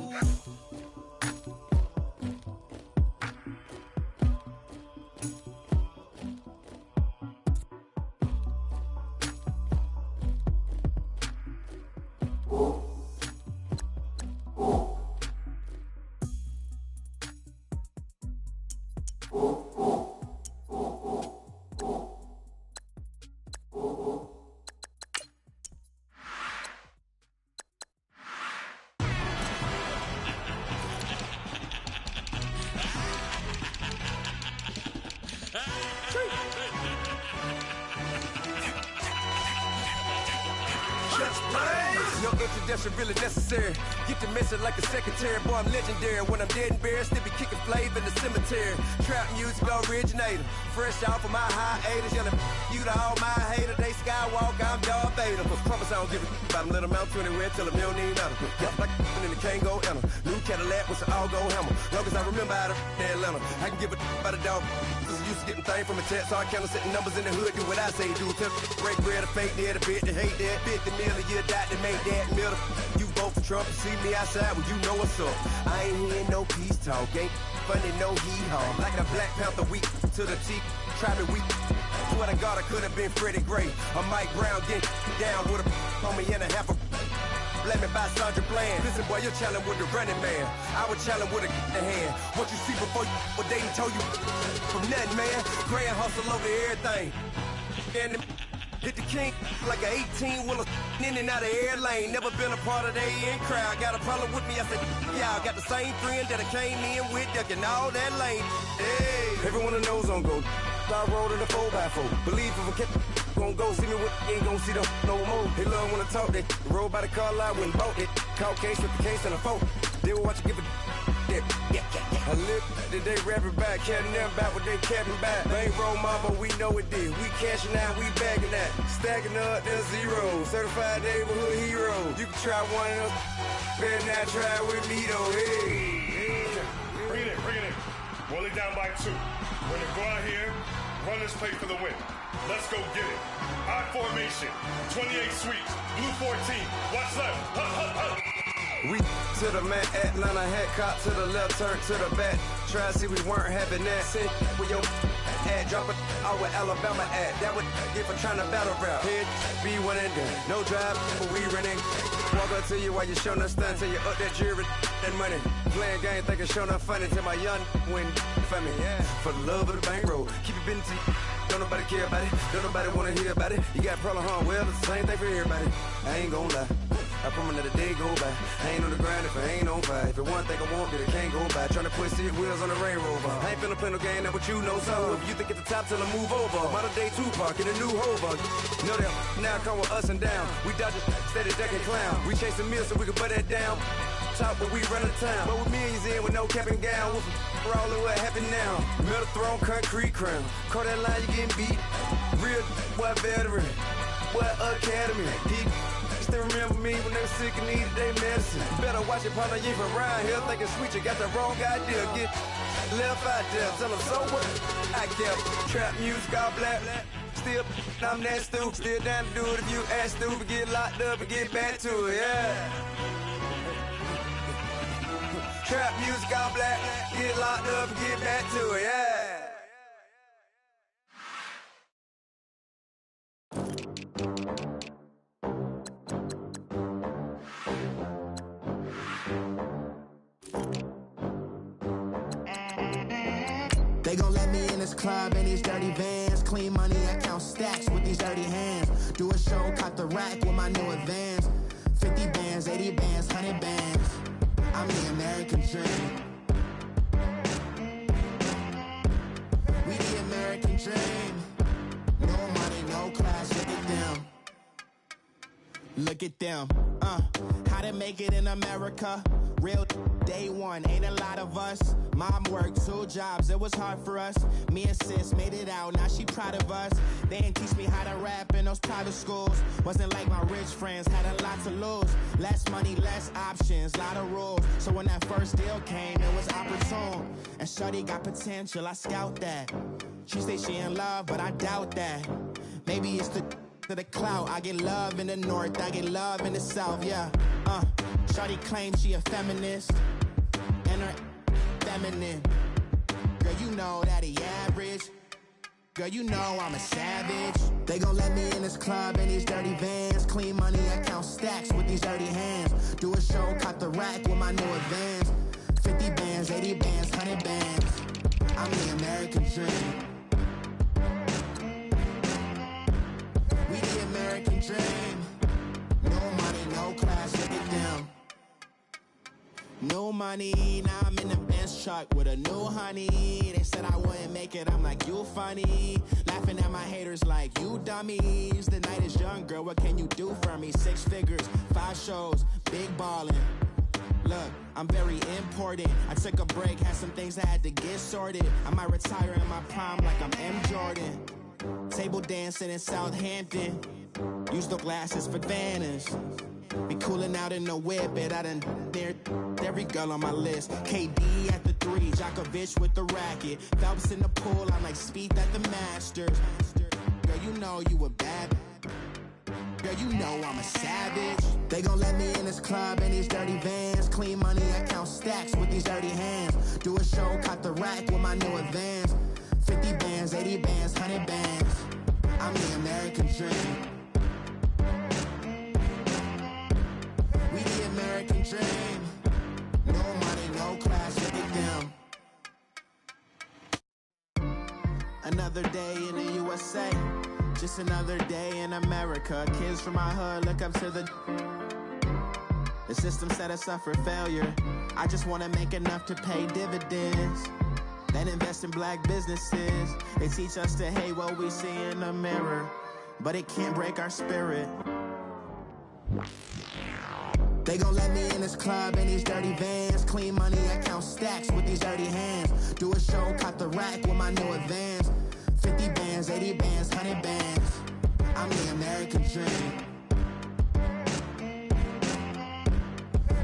Just blaze. No introduction really necessary. Get the message like a secretary. Boy, I'm legendary. When I'm dead and buried, still be kicking flavor in the cemetery. Trap music originator. Fresh off of my hiatus. Yelling you to all my haters. They skywalk, I'm Darth Vader. But promise I don't give a about them. Let them out to anywhere. Tell them you don't need nothing. Yeah, like and the can't go enter. New Cadillac with an all-go hammer. Long as I remember out of Atlanta. I can give a about a dog. Cause I'm used to getting things from a text. So I count setting numbers in the hood. Do what I say do. Tell break bread, a fake dead, a bit to hate that. 50 million, you die to make that middle. You vote for Trump and see me outside, well, you know what's up. I ain't hearing no peace talk, ain't funny, no hee-haw. Like a Black Panther weak to the teeth, try me weak. Swear to God, I could have been Freddie Gray. Or Mike Brown getting down with a homie and a half a. Let me buy Sandra Bland. Listen, boy, you're challenging with the running man. I would challenge with a hand. What you see before you, what they told you from nothing, man. Grand hustle over everything. And hit the king like an 18-wheeler in and out of air lane. Never been a part of the in crowd. Got a problem with me? I said, y'all got the same friend that I came in with, ducking all that lane. Hey, everyone knows on go. I rolled in a 4x4. Believe if I kept gon' go see me with ain't gon' see them no more. They love when I talk. They roll by the car lot when bought it. Caught case with the case and a phone. They will watch you give a. I live today rapping back, caring them back what they capping back. They ain't roll mama, we know it did. We cashing out, we bagging that. Stacking up, there's zero. Certified neighborhood hero. You can try one of them, better not try with me though. Hey. Bring it in. Roll it down by 2. We're gonna go out here, run this play for the win. Let's go get it. I formation, 28 sweeps, blue 14. Watch left. We to the man, Atlanta hat cop to the left, turn to the back. Try to see we weren't having that. Send with your ad, drop it out with Alabama at. That would get for trying to battle rap. Head, be one and done. No drive, but we running. Walk up to you while you showing us stunts. Till you up that jury and money. Playing game, thinking showing up funny. Till my young win for me. Yeah. For the love of the bankroll. Keep it busy. Don't nobody care about it. Don't nobody wanna hear about it. You got a problem, huh? Well, it's the same thing for everybody. I ain't gon' lie. I promise that a day go by. I ain't on the grind if I ain't on fire. If it one thing I want, then it can't go by. Tryna put seat wheels on the Range Rover. I ain't finna play no game, that what you know. So if you think at the top till I move over. Modern day Tupac in a new hover. Know that now come with us and down. We dodge it, steady ducking clown. We chasing meals so we can put that down. Top, but we run the town. But with millions in with no cap and gown. With rolling what happened now. Metal throne, concrete crown. Call that line, you getting beat. Real, what veteran. What academy. He still remember me when they were sick and needed their medicine. Better watch it, partner, you from around here thinking sweet, you got the wrong idea. Get left out there, tell them so what? I kept trap music all black. Still, I'm that stupid. Still down to do it if you ask stupid. Get locked up and get back to it, yeah. Trap music all black. Get locked up and get back to it, yeah. They gon' let me in this club in these dirty vans. Clean money, I count stacks with these dirty hands. Do a show, caught the rack with my new advance. 50 bands, 80 bands, 100 bands. I'm the American dream. We the American dream. No money, no class, look at them. Look at them, how to make it in America. Real day one, ain't a lot of us. Mom worked 2 jobs, it was hard for us. Me and sis made it out, now she proud of us. They didn't teach me how to rap in those private schools. Wasn't like my rich friends, had a lot to lose. Less money, less options, lot of rules. So when that first deal came, it was opportune. And shorty got potential, I scout that. She say she in love, but I doubt that. Maybe it's to the clout. I get love in the north, I get love in the south, yeah. Shawty claims she a feminist, and her feminine. Girl, you know that he average. Girl, you know I'm a savage. They gon' let me in this club in these dirty vans. Clean money, I count stacks with these dirty hands. Do a show, caught the rack with my new advance. 50 bands, 80 bands, 100 bands. I'm the American dream. We the American dream. No money, no class, look at them. No money, now I'm in the Benz truck with a new honey. They said I wouldn't make it, I'm like, you funny. Laughing at my haters like, you dummies. The night is young, girl. girl, what can you do for me? 6 figures, 5 shows, big ballin'. Look, I'm very important. I took a break, had some things I had to get sorted. I might retire in my prime like I'm M. Jordan. Table dancing in Southampton. Use the glasses for Vannas. Be cooling out in the whip, but I done near every girl on my list. KD at the 3, Djokovic with the racket. Phelps in the pool, I'm like Spieth at the Masters. Girl, you know you a bad. Girl, you know I'm a savage. They gon' let me in this club in these dirty vans. Clean money, I count stacks with these dirty hands. Do a show, caught the rack with my new advance. 50 bands, 80 bands, 100 bands. I'm the American dream. We the American dream. No money, no class, look at them. Another day in the USA. Just another day in America. Kids from my hood look up to the system set us up for failure. I just wanna make enough to pay dividends. Then invest in black businesses. They teach us to hate what we see in the mirror, but it can't break our spirit. They gon' let me in this club in these dirty vans. Clean money, I count stacks with these dirty hands. Do a show, caught the rack with my new advance. 50 bands, 80 bands, 100 bands. I'm the American dream.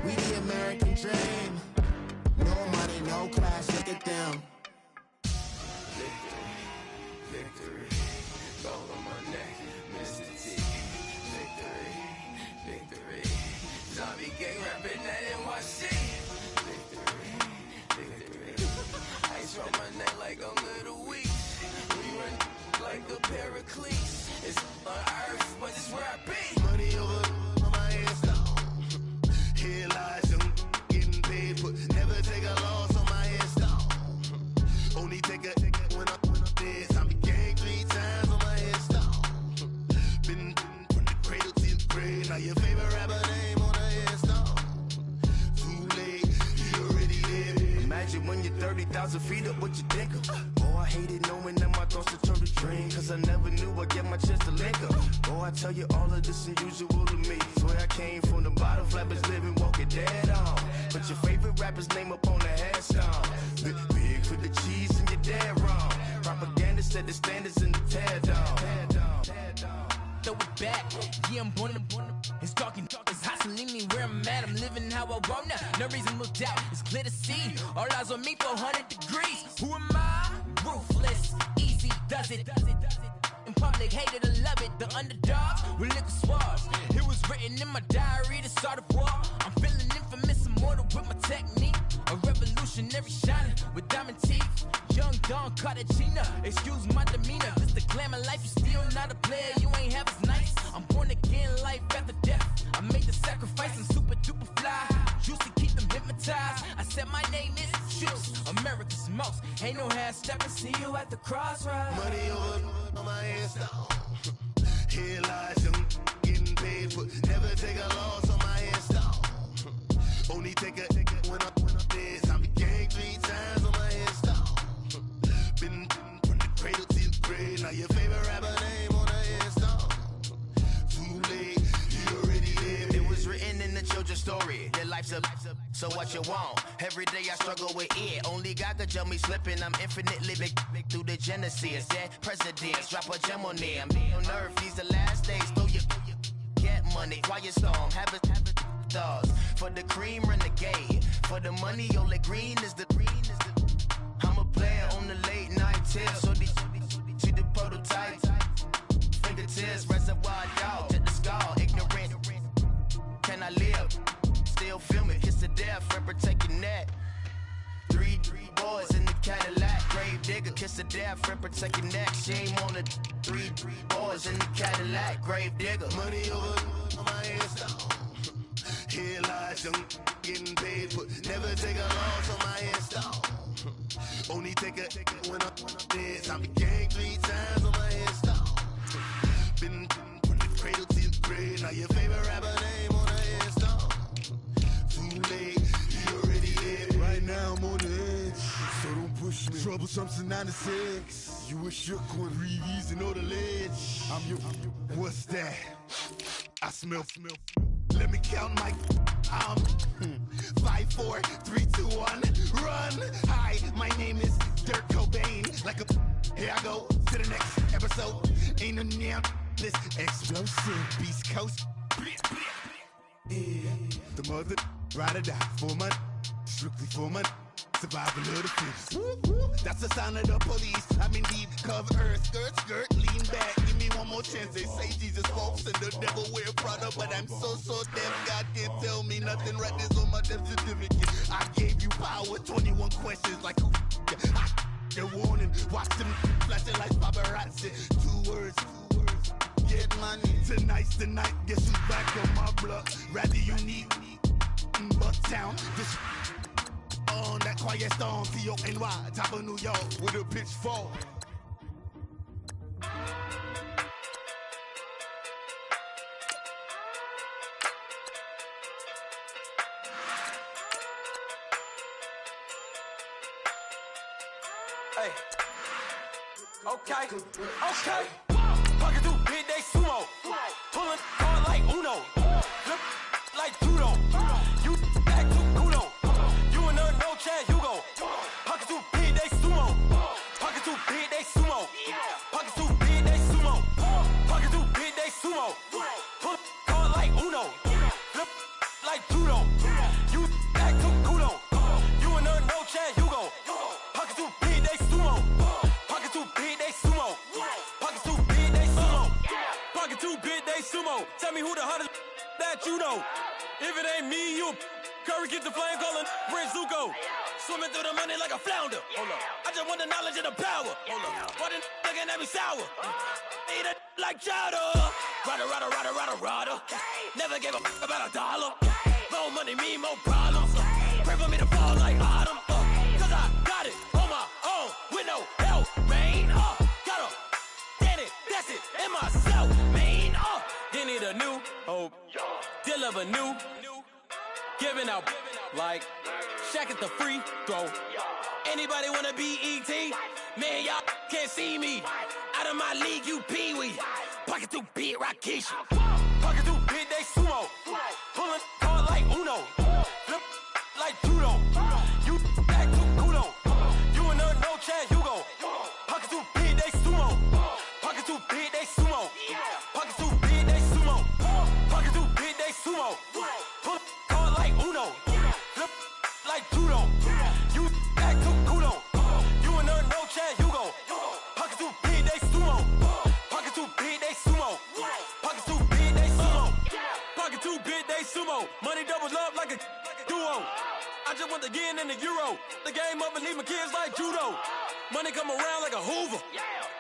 We the American dream. No money, no class, look at them. Victory, victory, gold on my neck, Mr. T. Victory, victory, zombie gang rapping that NYC. Victory, victory, ice on my neck like I'm Little Weak. We run like the Pericles. It's on earth, but it's where I be. Money over on my hands down. Here lies young, getting paid, but never take a loss on my hands down. Only take a when I'm dead. I be gang 3 times on my hands down. Been from the cradle to the grave. Now your favorite rapper name on the hands down. Too late, you already live. Imagine when you're 30,000 feet up, what you think of? Oh, I hated knowing that my thoughts would turn to dream. Cause I never knew I'd get my chance to link up. Oh, I tell you all of this unusual to me. Swear I came from the bottom, flappers living, walking dead on. Put your favorite rapper's name up on the headstone. Big for the cheese and you're dead wrong. Propaganda set the standards in the tear down. Throw it back, yeah, I'm born to it's talking, it's hustling me where I'm at. I'm living how I want now. No reasonable doubt, it's clear to see. All eyes on me for 100 degrees. Who am I? Ruthless, easy does it. In public, hated or love it. The underdogs with liquor swabs. It was written in my diary to start a war. I'm feeling infamous, immortal with my technique. A revolutionary shining with diamond teeth. Young Don Cartagena, excuse my demeanor. This the glamour life, you still not a player, you ain't half as nice. I'm born again, life after death. I made the sacrifice and super duper fly. Used to keep them hypnotized. I said my name is Juice, America's most. Ain't no half stepping, see you at the crossroads. Money over on my hands down. Here lies young, getting paid, but never take a loss on my hands down. Only take a when I'm dead. I be gang 3 times on my hands down. Been from the cradle to the grave. Now your favorite rapper name on the hands down. Too late, you already live. It was written in the children's story. Your life's a so what you want. Every day I struggle with it. Only God could tell me slipping. I'm infinitely big through the genesis. That presidents drop a gem on them. On earth, these the last days. Throw your get money. Quiet storm. Have it dogs. For the cream, renegade. For the money, only green is the I'm a player on the late night tip. So these see the prototype. Fingertips, reservoir dog. To the skull, ignorant. Can I live? Still film it, kiss to death, forever taking that. 3 boys in the Cadillac, grave digger, kiss to death, forever taking that. Shame on the 3 boys in the Cadillac, grave digger. Money over on my hands down. Here lies young, getting paid, but never take a loss on my hands down. Only take a when I'm dead. I be gang 3 times on my hands down. Been from the cradle to the grave. Now your favorite rapper name on the hands down. Too late, you already live. Right now I'm on the edge, so don't push push me. Troublesome to 96. You a shook one. Breathe easy, know the ledge. I'm your. What's that? I smell. Let me count my. 5, 4, 3, 2, 1. Run. Hi, my name is Dirk Cobain. Like a. Here I go to the next episode. Ain't no damn this explosive Beast Coast. The mother ride or die for money, strictly for money. Survival of the fittest. That's the sign of the police. I'm indeed cover earth, skirt, lean back. Give me one more chance. They say Jesus walks and the devil wear Prada, but I'm so deaf. God can't tell me nothing. Right this on my death certificate. I gave you power. 21 questions like who? The warning. Watch them flashing like paparazzi. 2 words. Get money. Tonight's the night. Guess who's back on my block? Rather unique. Bucktown. This on that quiet storm. T-O-N-Y. Top of New York with a pitchfork. Hey. Okay. Pocket through big day sumo. Pulling hard like Uno. Flip like judo. You back to kudo. You and her no Chad Hugo. Pocket through big day sumo. Pocket through big day sumo. Pocket through big day sumo. Pocket through big day sumo. Pull hard like Uno. Flip like judo. You back to kudo. You and her no Chad Hugo. Pocket through big day sumo. Pocket through big day sumo. Pocket through big day sumo. Pocket through big day sumo. Tell me who the hottest that you know. If it ain't me, you Curry get the flame calling Prince Zuko. Swimming through the money like a flounder. Hold up. I just want the knowledge and the power. Hold up. Why the looking at me sour? Eat it like chowder. Rada. Never gave a about $1. More money mean more problems. Pray for me to fall like autumn. Cause I got it on my own with no help, man. Got a daddy, that's it, in myself, man. They need a new hope. Deal of a new. Giving out like Shaq at the free throw. Anybody wanna be E.T.? Man, y'all can't see me. Out of my league, you pee-wee. Pocket through beat Rakishi. Pocket through big day sumo. Pulling hard like Uno. Flip like judo. You back to kudo. You and her no Chad Hugo. Pocket through big day sumo. Pocket through big day sumo. Pocket through big day sumo. Pocket through big day sumo. Pull hard like Uno. Flip like judo. You back to kudo. You and her no Chad Hugo. Pocket through big day sumo. Pocket through big day sumo. Pocket through big day sumo. Pocket through big day sumo. Money doubles up like a duo. I just want the yen and the euro. The game up and leave my kids like judo. Money come around like a Hoover.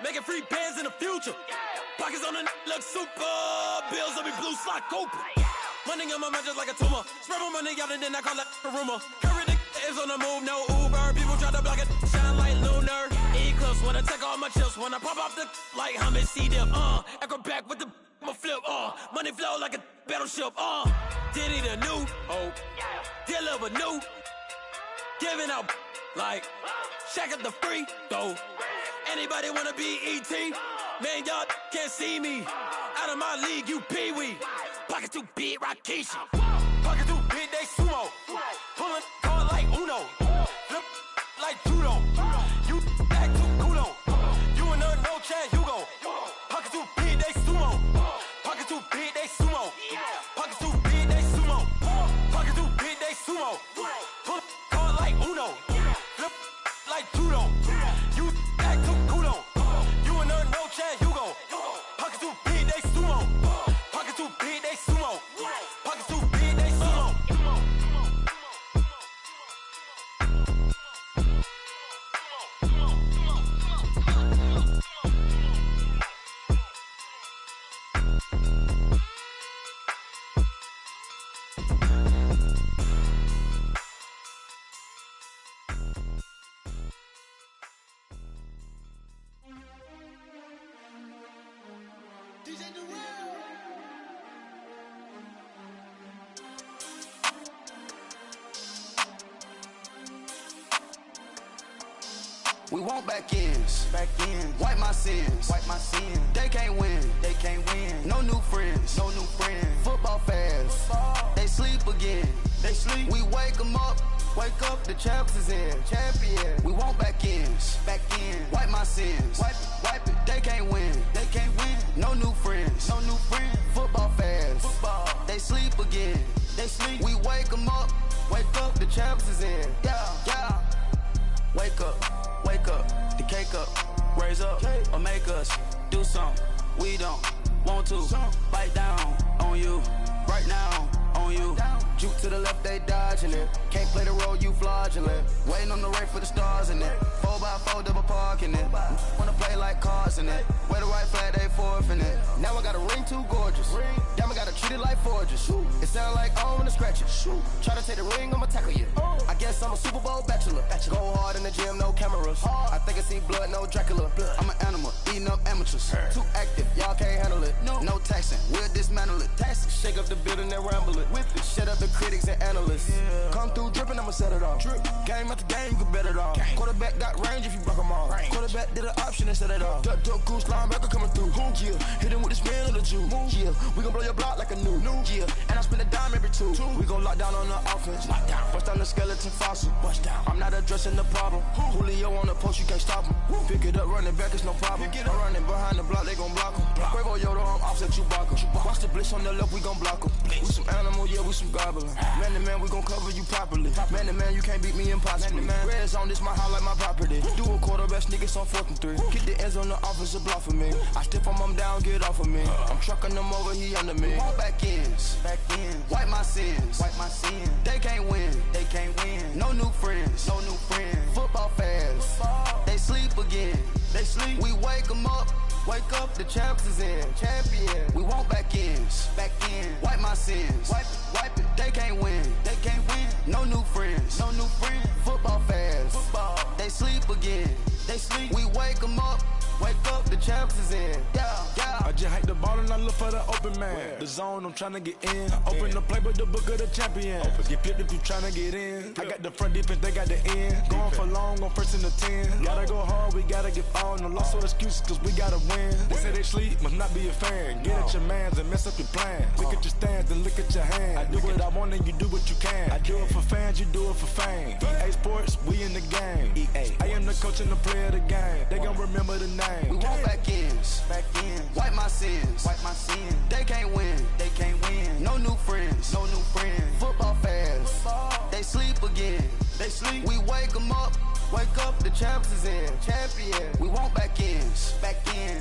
Making free bands in the future. Pockets on the look super. Bills on me blue slot Cooper. Money on my mind just like a tumor. Spread my money out and then I call that a rumor. Curry the is on the move, no Uber. People try to block it, shine like lunar. Eclipse when I take all my chips. When I pop off the like Hummus C-dip. Echo back with the my flip. Money flow like a battleship. Diddy the new hope. Deal a new. Giving out like Shaq at the free throw. Anybody wanna be E.T.? Man, y'all can't see me. Out of my league, you pee-wee. Pocket too big, Rakishi. Pocket too big, they sumo. Pulling hard like Uno. Flip like judo. You back to kudo. You and her no Chad Hugo. Pocket too big, they sumo. Pocket too big, they sumo. Pocket too big, they sumo. Pocket too big, they sumo. Pull hard like Uno. Flip like judo. You back to kudo. You and her no Chad Hugo. Pocket too big, they sumo. Pocket too big, they sumo. Pocket too big, they sumo. We want back ends. Wipe my sins. They can't win. No new friends. Football fans. They sleep again. We wake them up. Wake up, the champs is in. We want back ends. Wipe my sins. Wipe it. They can't win. No new friends. Football fans. They sleep again. We wake them up. Wake up, the champs is in. Yeah. Wake up, the cake up, raise up, or make us do something we don't want to. Bite down on you, right now on you. Juke to the left, they dodging it. Can't play the role, you fraudulent. Waiting on the right for the stars in it. 4x4 double parking it. Wanna play like cars in it. Wear the right flag, they forfeiting it. Now I got a ring too gorgeous. Damn, I gotta treat it like forges. It sound like I wanna scratch it. Try to take the ring, I'ma tackle you. I guess I'm a Super Bowl bachelor. Go hard in the gym, no cameras. I think I see blood, no Dracula. I'm an animal, eating up amateurs. Too active, y'all can't handle it. No taxing, we'll dismantle it. Shake up the building and ramble it. Whip it, shut up the critics and analysts. Come through dripping, I'ma set it off. Game after game, you can bet it off. Quarterback got range if you block them off. Quarterback did an option and set it off. Duck, goose, linebacker coming through. Yeah, hit him with the spin of the Jew. Yeah, we gon' blow your block like a new. Yeah, and I spend a dime every two. We gon' lock down on the offense. Bust down the skeleton fossil. I'm not addressing the problem. Julio on the post, you can't stop him. Pick it up, running back, it's no problem. I'm running behind the block, they gon' block him. Quavo Yoda, I'm offset Chewbacca. Watch the blitz on the left, we gon' block him. We some animal, yeah, we some gobbler. Man to man, we gon' cover you properly. Man to man, you can't beat me impossibly. Red zone, this my house like my property. Do a quarterback sneakers on 4th and 3. Kick the ends on the offensive block for me. I stiff him down, get off of me. I'm trucking them over, he under me. All back ends. Wipe my sins. They can't win. No new friends. Football fans. They sleep again. We wake them up. Wake up, the champs is in. We want back ends. Wipe my sins. Wipe it. They can't win. No new friends. Football fans. They sleep again. We wake them up. Wake up, the champs is in. Yeah. I just hike the ball and I look for the open man. The zone, I'm trying to get in. Open the playbook, the book of the champion. Get flipped if you trying to get in. I got the front defense, they got the end. Going for long, on 1st and the 10. Gotta go hard, we gotta get all. No loss or excuses, cause we gotta win. They say they sleep, must not be a fan. Get at your mans and mess up your plans. Look at your stands and look at your hands. I do what I want and you do what you can. I do it for fans, you do it for fame. EA Sports, we in the game. I am the coach and the player of the game. They gon' remember the name. We want back ends. Wipe my sins. They can't win. No new friends. Football fans. They sleep again. We wake them up. Wake up, the champs is in. We want back ends.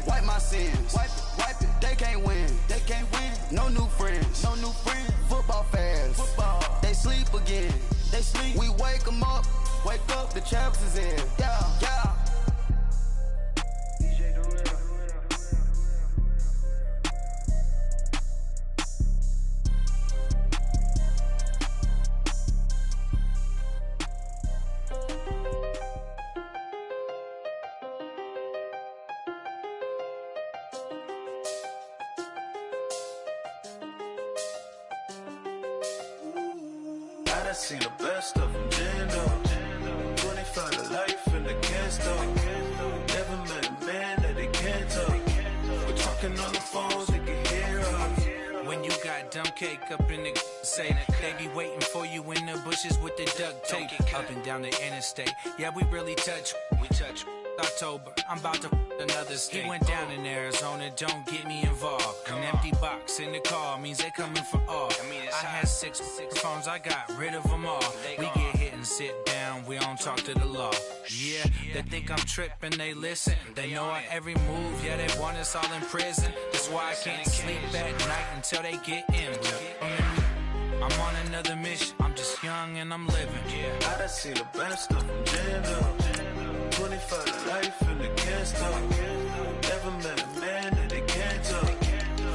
Wipe my sins. Wipe it. They can't win. No new friends. Football fans. They sleep again. We wake them up. Wake up, the champs is in. Yeah. I seen the best of them, Jando. 25 to life in the can't Never met a man that they can't talk. We're talking on the phones, they can hear us. When you got dumb cake up in the say, they be waiting for you in the bushes with the duct tape. Up and down the interstate, yeah, we really touch. October, I'm about to another state. He went down in Arizona, don't get me involved. An empty box in the car means they coming for all. I had six phones, I got rid of them all. We get hit and sit down, we don't talk to the law. Yeah, they think I'm tripping, they listen. They know our every move, yeah, they want us all in prison. That's why I can't sleep at night until they get in. I'm on another mission, I'm just young and I'm living. I done seen the best of them, Jando. 25 to life in the can't Never met a man that they can't talk.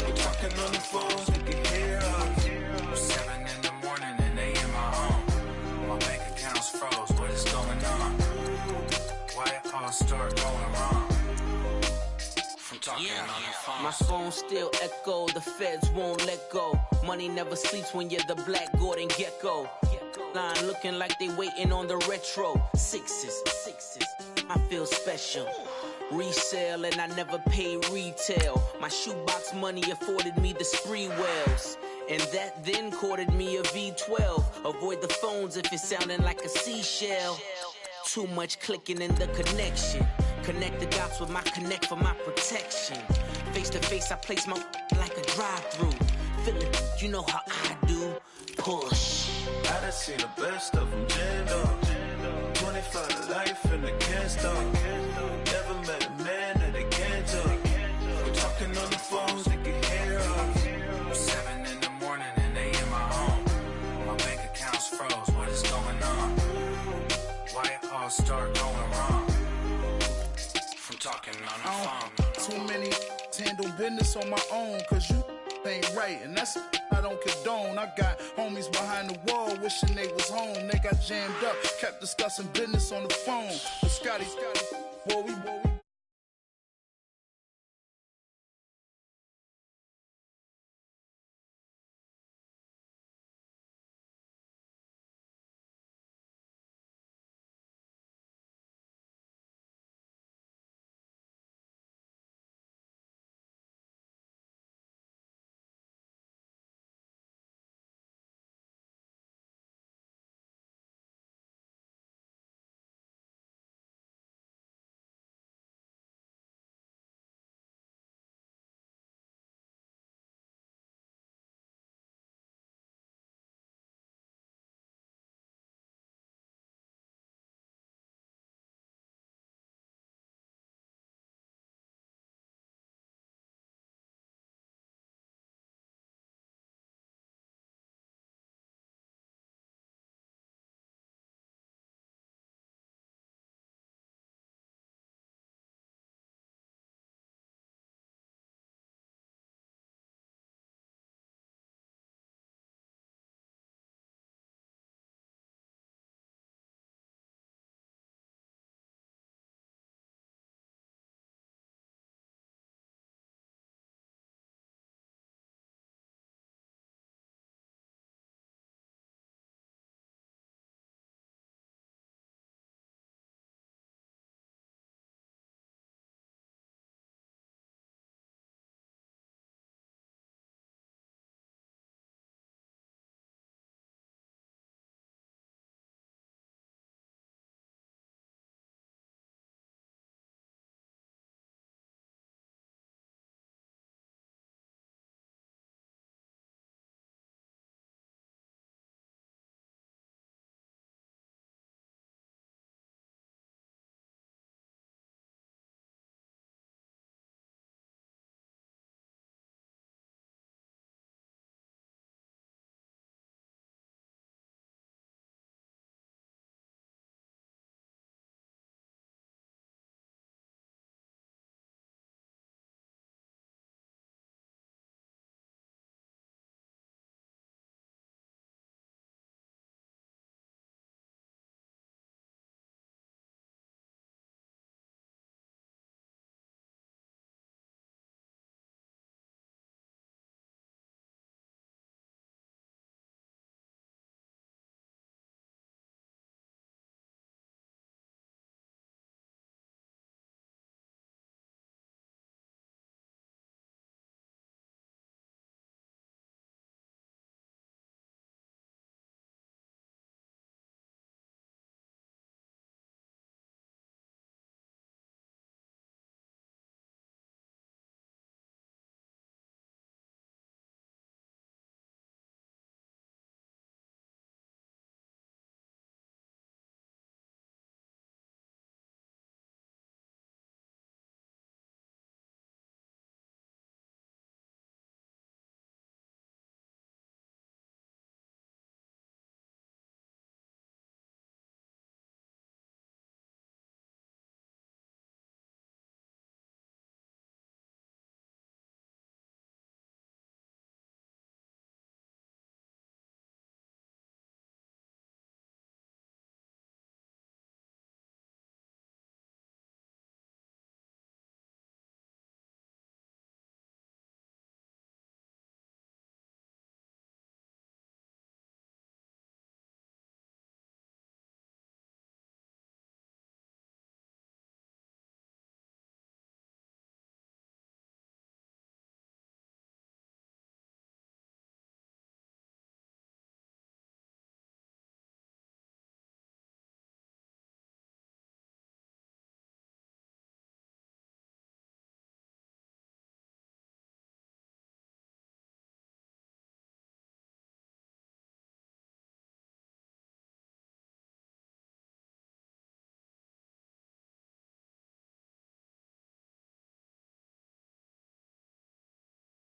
We're talking on the phones, they can hear us. 7 in the morning and they in my home. My bank account's froze, what is going on? Why it all start going wrong? From talking on the phone. My phone still echo, the feds won't let go. Money never sleeps when you're the Black Gordon Gecko. Line looking like they waiting on the retro. Sixes. I feel special. Resale and I never paid retail. My shoebox money afforded me the spree wells. And that then courted me a V12. Avoid the phones if it's sounding like a seashell. Too much clicking in the connection. Connect the dots with my connect for my protection. Face to face, I place my like a drive-through. Feeling, you know how I do. Push. I done seen the best of them jammed up. 25 to life and they can't stop. Never met a man that they can't talk. We're talking on the phones, they can hear us. 7 in the morning and they in my home. My bank account's froze, what is going on? Why it all start going wrong? From talking on the phone. Too many handle business on my own, cause you ain't right, and that's I don't condone. I got homies behind the wall wishing they was home. They got jammed up, kept discussing business on the phone. But Scotty, boy, we